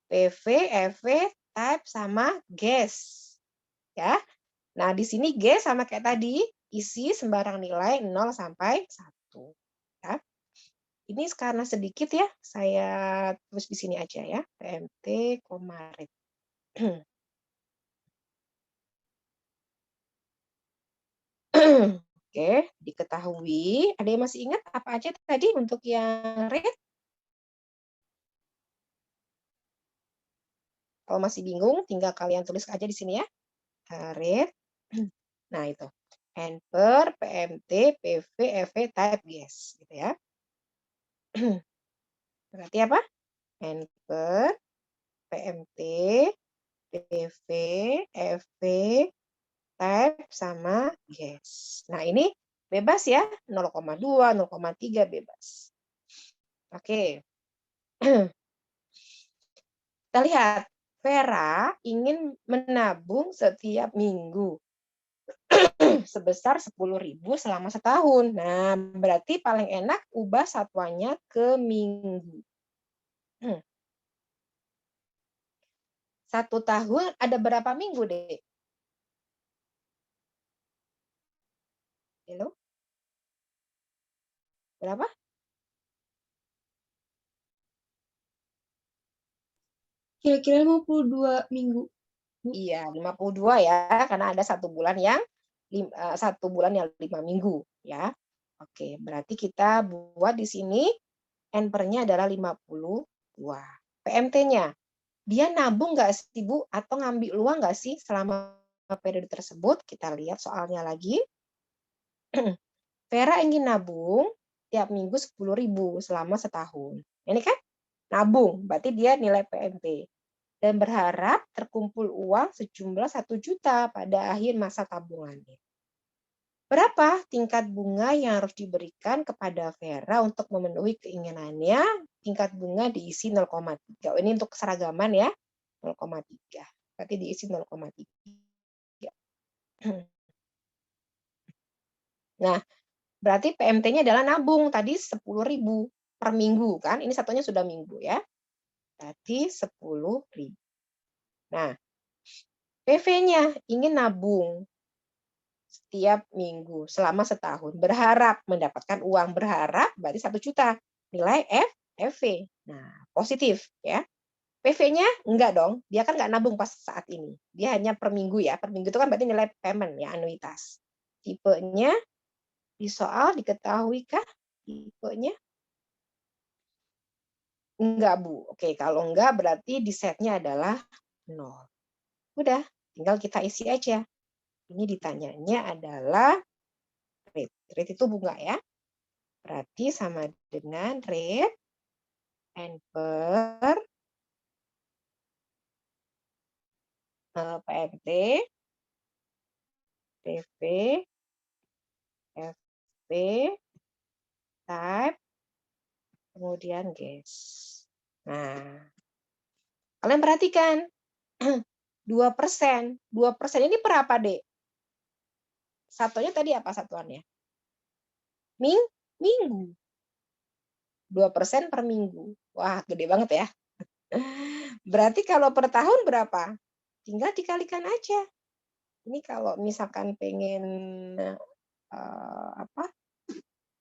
PV, FV, type, sama gas. Ya. Nah, di sini gas sama kayak tadi, isi sembarang nilai 0 sampai 1. Ya. Ini karena sedikit ya, saya tulis di sini aja ya, PMT, rate. Oke, diketahui. Ada yang masih ingat apa aja tadi untuk yang rate? Kalau masih bingung, tinggal kalian tulis aja di sini ya. Rate. Nah, itu. N per, PMT, PV, FV, type gas. Gitu ya. Berarti apa? N per, PMT, PV, FV, type, sama gas. Nah, ini bebas ya. 0,2, 0,3 bebas. Oke. Kita lihat. Vera ingin menabung setiap minggu sebesar 10.000 selama setahun. Nah, berarti paling enak ubah satuannya ke minggu. 1 tahun ada berapa minggu, Dek? Halo? Berapa? Kira-kira 52 minggu. Iya, 52 ya, karena ada 1 bulan yang 5 minggu ya. Oke, berarti kita buat di sini N per-nya adalah 52. PMT-nya, dia nabung nggak sih, Bu? Atau ngambil uang nggak sih selama periode tersebut, kita lihat soalnya lagi. Vera ingin nabung tiap minggu 10.000 selama setahun. Ini kan nabung, berarti dia nilai PMT. Dan berharap terkumpul uang sejumlah 1 juta pada akhir masa tabungannya. Berapa tingkat bunga yang harus diberikan kepada Vera untuk memenuhi keinginannya? Tingkat bunga diisi 0,3. Ini untuk keseragaman ya, 0,3. Berarti diisi 0,3. Nah, berarti PMT-nya adalah nabung. Tadi 10.000 per minggu kan? Ini satunya sudah minggu ya. Berarti 10.000. Nah, PV-nya ingin nabung setiap minggu selama setahun. Berharap mendapatkan uang, berharap berarti 1 juta. Nilai FV. Nah, positif ya. PV-nya enggak dong, dia kan enggak nabung pas saat ini. Dia hanya per minggu ya. Per minggu itu kan berarti nilai payment ya, anuitas. Tipenya di soal diketahui kah tipenya? Enggak, Bu. Oke, kalau enggak berarti di setnya adalah 0. Udah, tinggal kita isi aja. Ini ditanyanya adalah rate. Rate itu bunga ya. Berarti sama dengan rate N per PMT, PV, FP, type, kemudian gas. Nah, kalian perhatikan. 2%. 2% ini per apa, Dek? Satunya tadi apa satuannya? Minggu. 2% per minggu. Wah, gede banget ya. Berarti kalau per tahun berapa? Tinggal dikalikan aja. Ini kalau misalkan pengen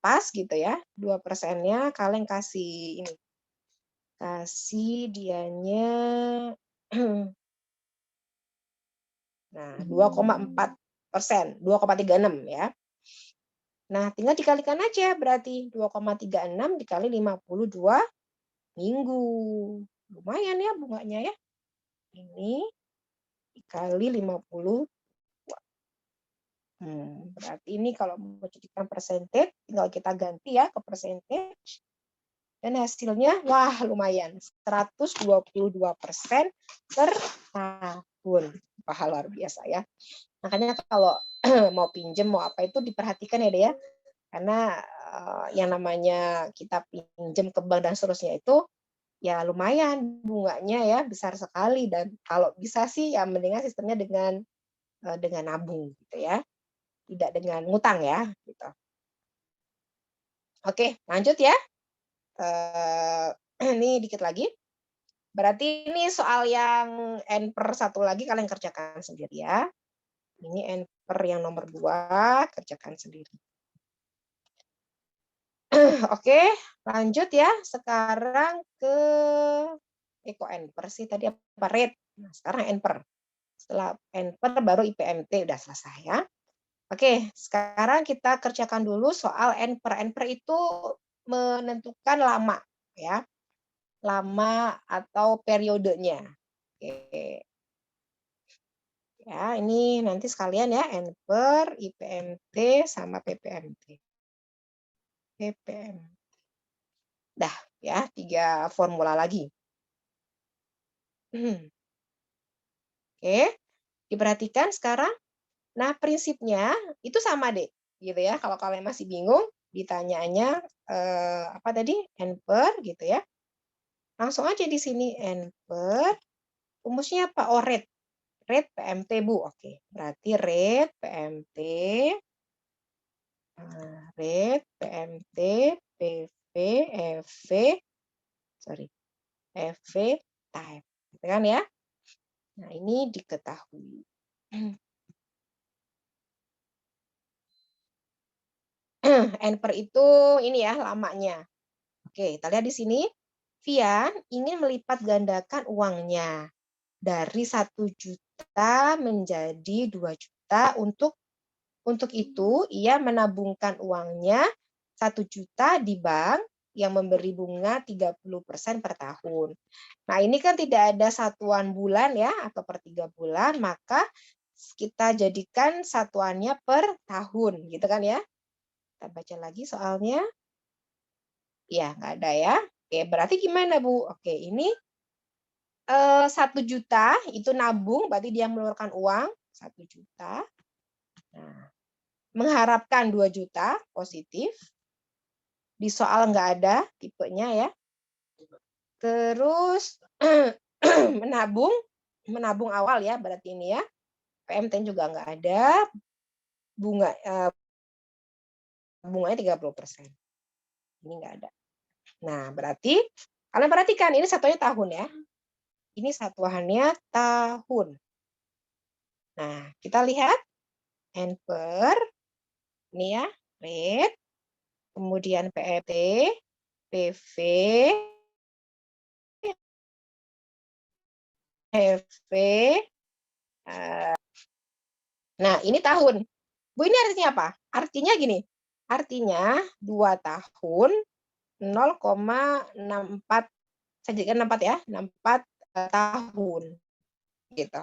pas gitu ya, 2%-nya kalian kasih ini. Kasih dianya nah, 2,4%, 2,36 ya. Nah, tinggal dikalikan aja berarti 2,36 dikali 52 minggu. Lumayan ya bunganya ya. Ini dikali 52. Berarti ini kalau mau jadikan percentage, tinggal kita ganti ya ke percentage. Dan hasilnya, wah lumayan, 122% per tahun. Wah, luar biasa ya. Makanya kalau mau pinjem, mau apa itu diperhatikan ya deh ya. Karena yang namanya kita pinjem ke bank dan seterusnya itu, ya lumayan bunganya ya, besar sekali. Dan kalau bisa sih ya mendingan sistemnya dengan nabung gitu ya. Tidak dengan ngutang ya. Gitu. Oke, lanjut ya. Ini dikit lagi. Berarti ini soal yang N per 1 lagi kalian kerjakan sendiri ya. Ini N per yang nomor 2, kerjakan sendiri. Oke, lanjut ya. Sekarang ke kok N per sih tadi apa rate. Nah, sekarang N per. Setelah N per baru IPMT udah selesai ya. Oke, sekarang kita kerjakan dulu soal N per. N per itu menentukan lama ya. Lama atau periodenya. Oke. Ya, ini nanti sekalian ya N per, IPMT sama PPMT. PPM. Dah ya, 3 formula lagi. Oke, diperhatikan sekarang. Nah, prinsipnya itu sama deh, gitu ya. Kalau kalian masih bingung, ditanyanya apa tadi N per gitu ya. Langsung aja di sini N per, rumusnya apa? Oh, rate. Rate PMT, Bu. Oke, berarti rate PMT, rate PMT, PV, FV, FV type. Gitu kan ya? Nah, ini diketahui. N per itu ini ya lamanya. Oke, kita lihat di sini. Vian ingin melipat gandakan uangnya dari 1 juta menjadi 2 juta. Untuk itu, ia menabungkan uangnya 1 juta di bank yang memberi bunga 30% per tahun. Nah, ini kan tidak ada satuan bulan ya, atau per 3 bulan, maka kita jadikan satuannya per tahun, gitu kan ya. Kita baca lagi soalnya. Ya, nggak ada ya. Oke, berarti gimana, Bu? Oke, ini 1 juta itu nabung, berarti dia mengeluarkan uang 1 juta. Nah, mengharapkan 2 juta, positif. Di soal nggak ada tipenya ya. Terus menabung awal ya, berarti ini ya. PMT juga nggak ada. Bunganya 30%. Ini nggak ada. Nah, berarti kalian perhatikan ini satuannya tahun ya. Ini satuannya tahun. Nah, kita lihat N per ini ya, rate, kemudian PET, PV, EV. Nah, ini tahun. Bu, ini artinya apa? Artinya gini. Artinya 2 tahun 0,64, saya jadikan 64 ya, 64 tahun gitu.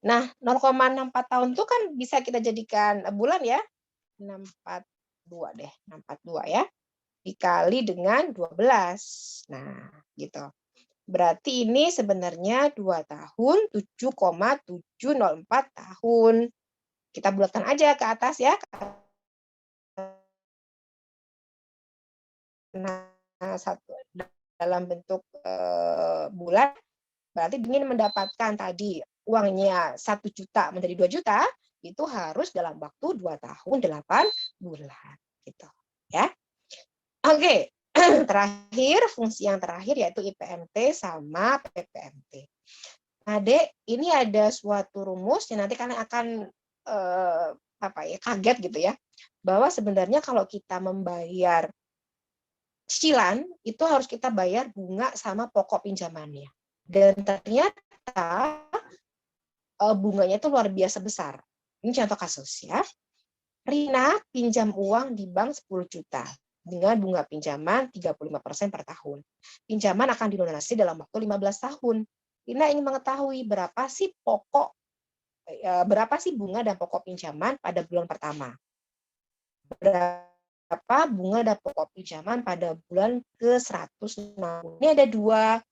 Nah, 0,64 tahun itu kan bisa kita jadikan bulan ya. 642 deh, 642 ya. Dikali dengan 12. Nah, gitu. Berarti ini sebenarnya 2 tahun 7,704 tahun. Kita bulatkan aja ke atas ya. Nah, satu dalam bentuk bulan, berarti ingin mendapatkan tadi uangnya 1 juta menjadi 2 juta, itu harus dalam waktu 2 tahun 8 bulan. Gitu. Ya. Oke, terakhir, fungsi yang terakhir yaitu IPMT sama PPMT. Nah, Dek, ini ada suatu rumus yang nanti kalian akan kaget gitu ya, bahwa sebenarnya kalau kita membayar cicilan itu harus kita bayar bunga sama pokok pinjamannya. Dan ternyata bunganya itu luar biasa besar. Ini contoh kasus ya. Rina pinjam uang di bank 10 juta dengan bunga pinjaman 35% per tahun. Pinjaman akan dilunasi dalam waktu 15 tahun. Rina ingin mengetahui berapa sih bunga dan pokok pinjaman pada bulan pertama. Berapa bunga dan pokok pinjaman pada bulan ke-160. Ini ada dua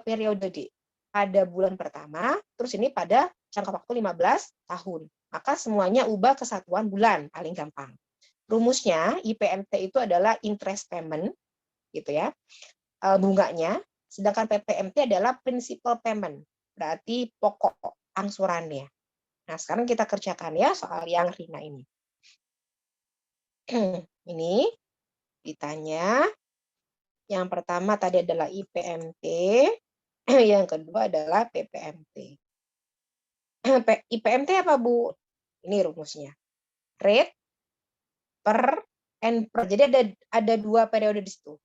periode, Dik. Pada bulan pertama, terus ini pada jangka waktu 15 tahun. Maka semuanya ubah ke satuan bulan, paling gampang. Rumusnya IPMT itu adalah interest payment, gitu ya, bunganya. Sedangkan PPMT adalah principal payment, berarti pokok angsurannya. Nah, sekarang kita kerjakan ya soal yang Rina ini. Ini ditanya, yang pertama tadi adalah IPMT, yang kedua adalah PPMT. IPMT apa, Bu? Ini rumusnya. Rate per N per. Jadi ada 2 periode di situ.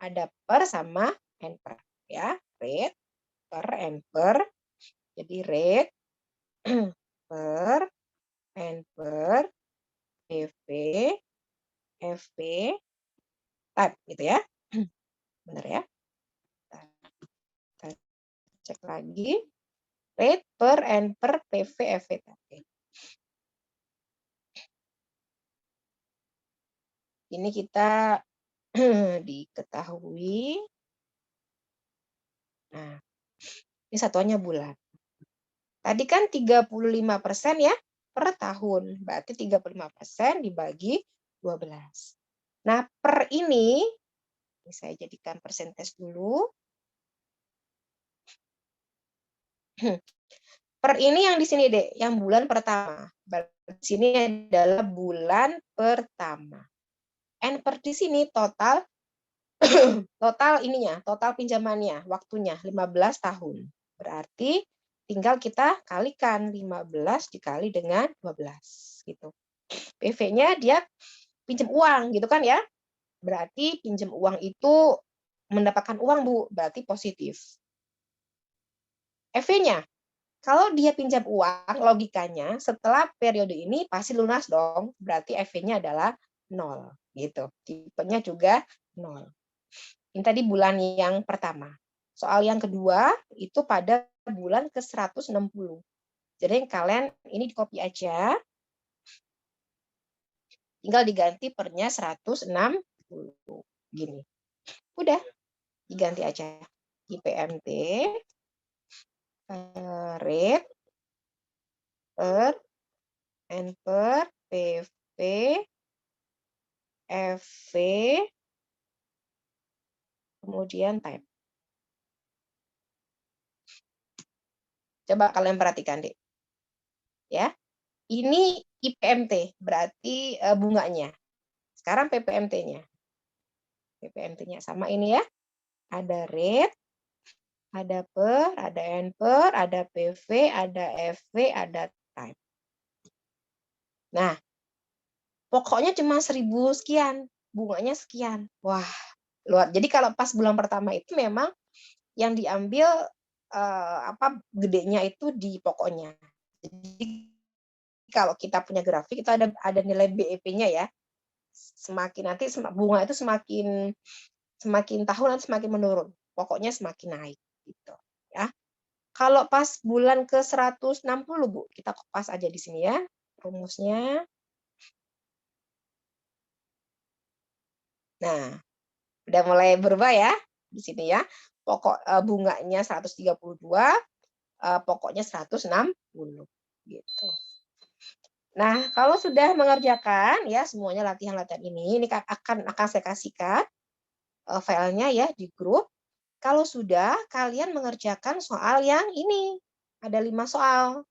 Ada per sama N per. Ya, rate per N per. Jadi rate per N per PV, FV, type gitu ya. Benar ya? Kita cek lagi. Rate per N per PV, FV, type. Ini kita diketahui. Nah, ini satuannya bulan. Tadi kan 35% ya per tahun. Berarti 35% dibagi 12. Nah, per ini saya jadikan persentase dulu. Per ini yang di sini, Dek, yang bulan pertama. Di sini adalah bulan pertama. N per di sini total total pinjamannya, waktunya 15 tahun. Berarti tinggal kita kalikan 15 dikali dengan 12 gitu. PV-nya dia pinjam uang gitu kan ya. Berarti pinjam uang itu mendapatkan uang, Bu, berarti positif. EV-nya, kalau dia pinjam uang, logikanya setelah periode ini pasti lunas dong. Berarti EV-nya adalah 0 gitu. Tipenya juga 0. Ini tadi bulan yang pertama. Soal yang kedua itu pada bulan ke-160. Jadi kalian ini di-copy aja. Tinggal diganti pernya 160. Gini. Udah, diganti aja. IPMT rate per N per PV FV kemudian time. Coba kalian perhatikan deh. Ya. Ini IPMT berarti bunganya. Sekarang PPMT-nya. PPMT-nya sama ini ya. Ada rate, ada per, ada N per, ada PV, ada FV, ada time. Nah, pokoknya cuma 1000 sekian, bunganya sekian. Wah, luar. Jadi kalau pas bulan pertama itu memang yang diambil gedenya itu di pokoknya. Jadi kalau kita punya grafik itu ada nilai BEP-nya ya. Semakin nanti bunga itu semakin tahun nanti semakin menurun. Pokoknya semakin naik gitu ya. Kalau pas bulan ke 160 Bu, kita kopas aja di sini ya rumusnya. Nah, udah mulai berubah ya di sini ya. Pokok bunganya 132, pokoknya 160 gitu. Nah, kalau sudah mengerjakan ya semuanya latihan-latihan ini akan saya kasihkan filenya ya di grup. Kalau sudah kalian mengerjakan soal yang ini, ada 5 soal.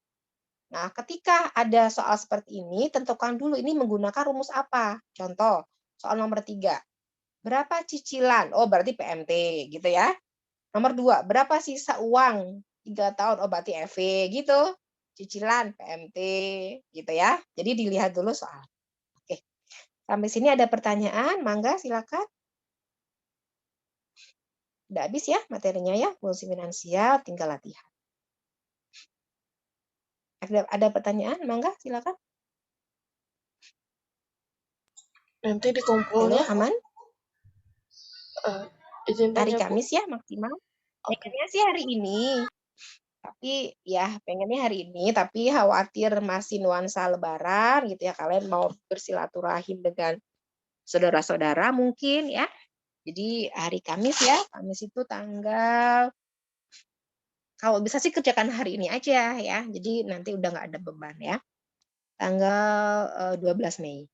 Nah, ketika ada soal seperti ini, tentukan dulu ini menggunakan rumus apa. Contoh, soal nomor 3. Berapa cicilan? Oh, berarti PMT gitu ya. Nomor 2, berapa sisa uang? 3 tahun, oh berarti FV gitu. Cicilan PMT gitu ya. Jadi dilihat dulu soal. Oke. Sampai sini ada pertanyaan, mangga silakan. Udah habis ya materinya ya, fungsi finansial, tinggal latihan. Ada pertanyaan, mangga silakan. Nanti Halo, dikumpulnya aman? izin Hari tanya Bu. Kamis ya maksimal. Oke. Pengennya sih hari ini. Tapi ya pengennya hari ini, tapi khawatir masih nuansa lebaran gitu ya. Kalian mau bersilaturahim dengan saudara-saudara mungkin ya. Jadi hari Kamis ya. Kamis itu tanggal, kalau bisa sih kerjakan hari ini aja ya. Jadi nanti udah nggak ada beban ya. Tanggal 12 Mei.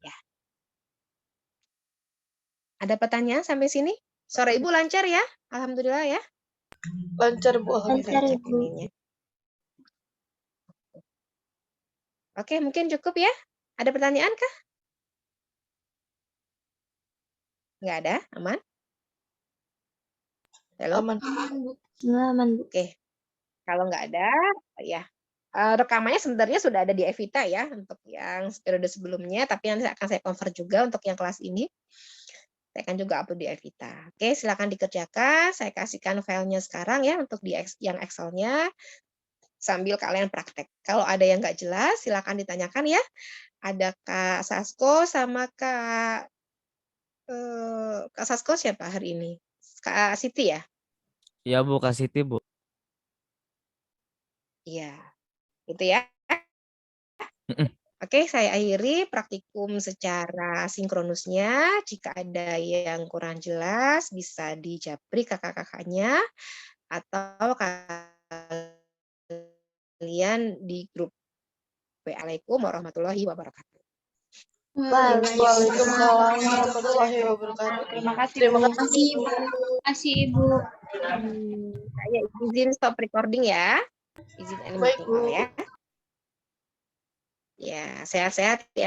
Ya. Ada pertanyaan sampai sini? Sore Ibu lancar ya? Alhamdulillah ya. Lancar Bu. Lancar, Saya cek Ibu. ininya. Oke, mungkin cukup ya. Ada pertanyaan kah? Nggak ada? Aman? Halo? Aman. Aman, Bu. Semua aman, Bu. Oke. Kalau nggak ada, ya rekamannya sebenarnya sudah ada di Evita ya untuk yang periode sebelumnya, tapi nanti akan saya convert juga untuk yang kelas ini. Saya akan juga upload di Evita. Oke, silakan dikerjakan. Saya kasihkan filenya sekarang ya untuk yang Excel-nya sambil kalian praktek. Kalau ada yang nggak jelas, silakan ditanyakan ya. Ada Kak Sasko sama Kak Sasko siapa hari ini? Kak Siti ya? Iya Bu, Kak Siti Bu. Iya. Itu ya. Oke, saya akhiri praktikum secara sinkronusnya. Jika ada yang kurang jelas, bisa dijapri kakak-kakaknya atau kalian di grup. Waalaikumsalam warahmatullahi wabarakatuh. Waalaikumsalam warahmatullahi wabarakatuh. Terima kasih, Terima Bu. kasih Bu. Terima kasih, Ibu. Saya izin stop recording ya. Izin Baik, meeting Bu. ya. Ya, sehat-sehat ya.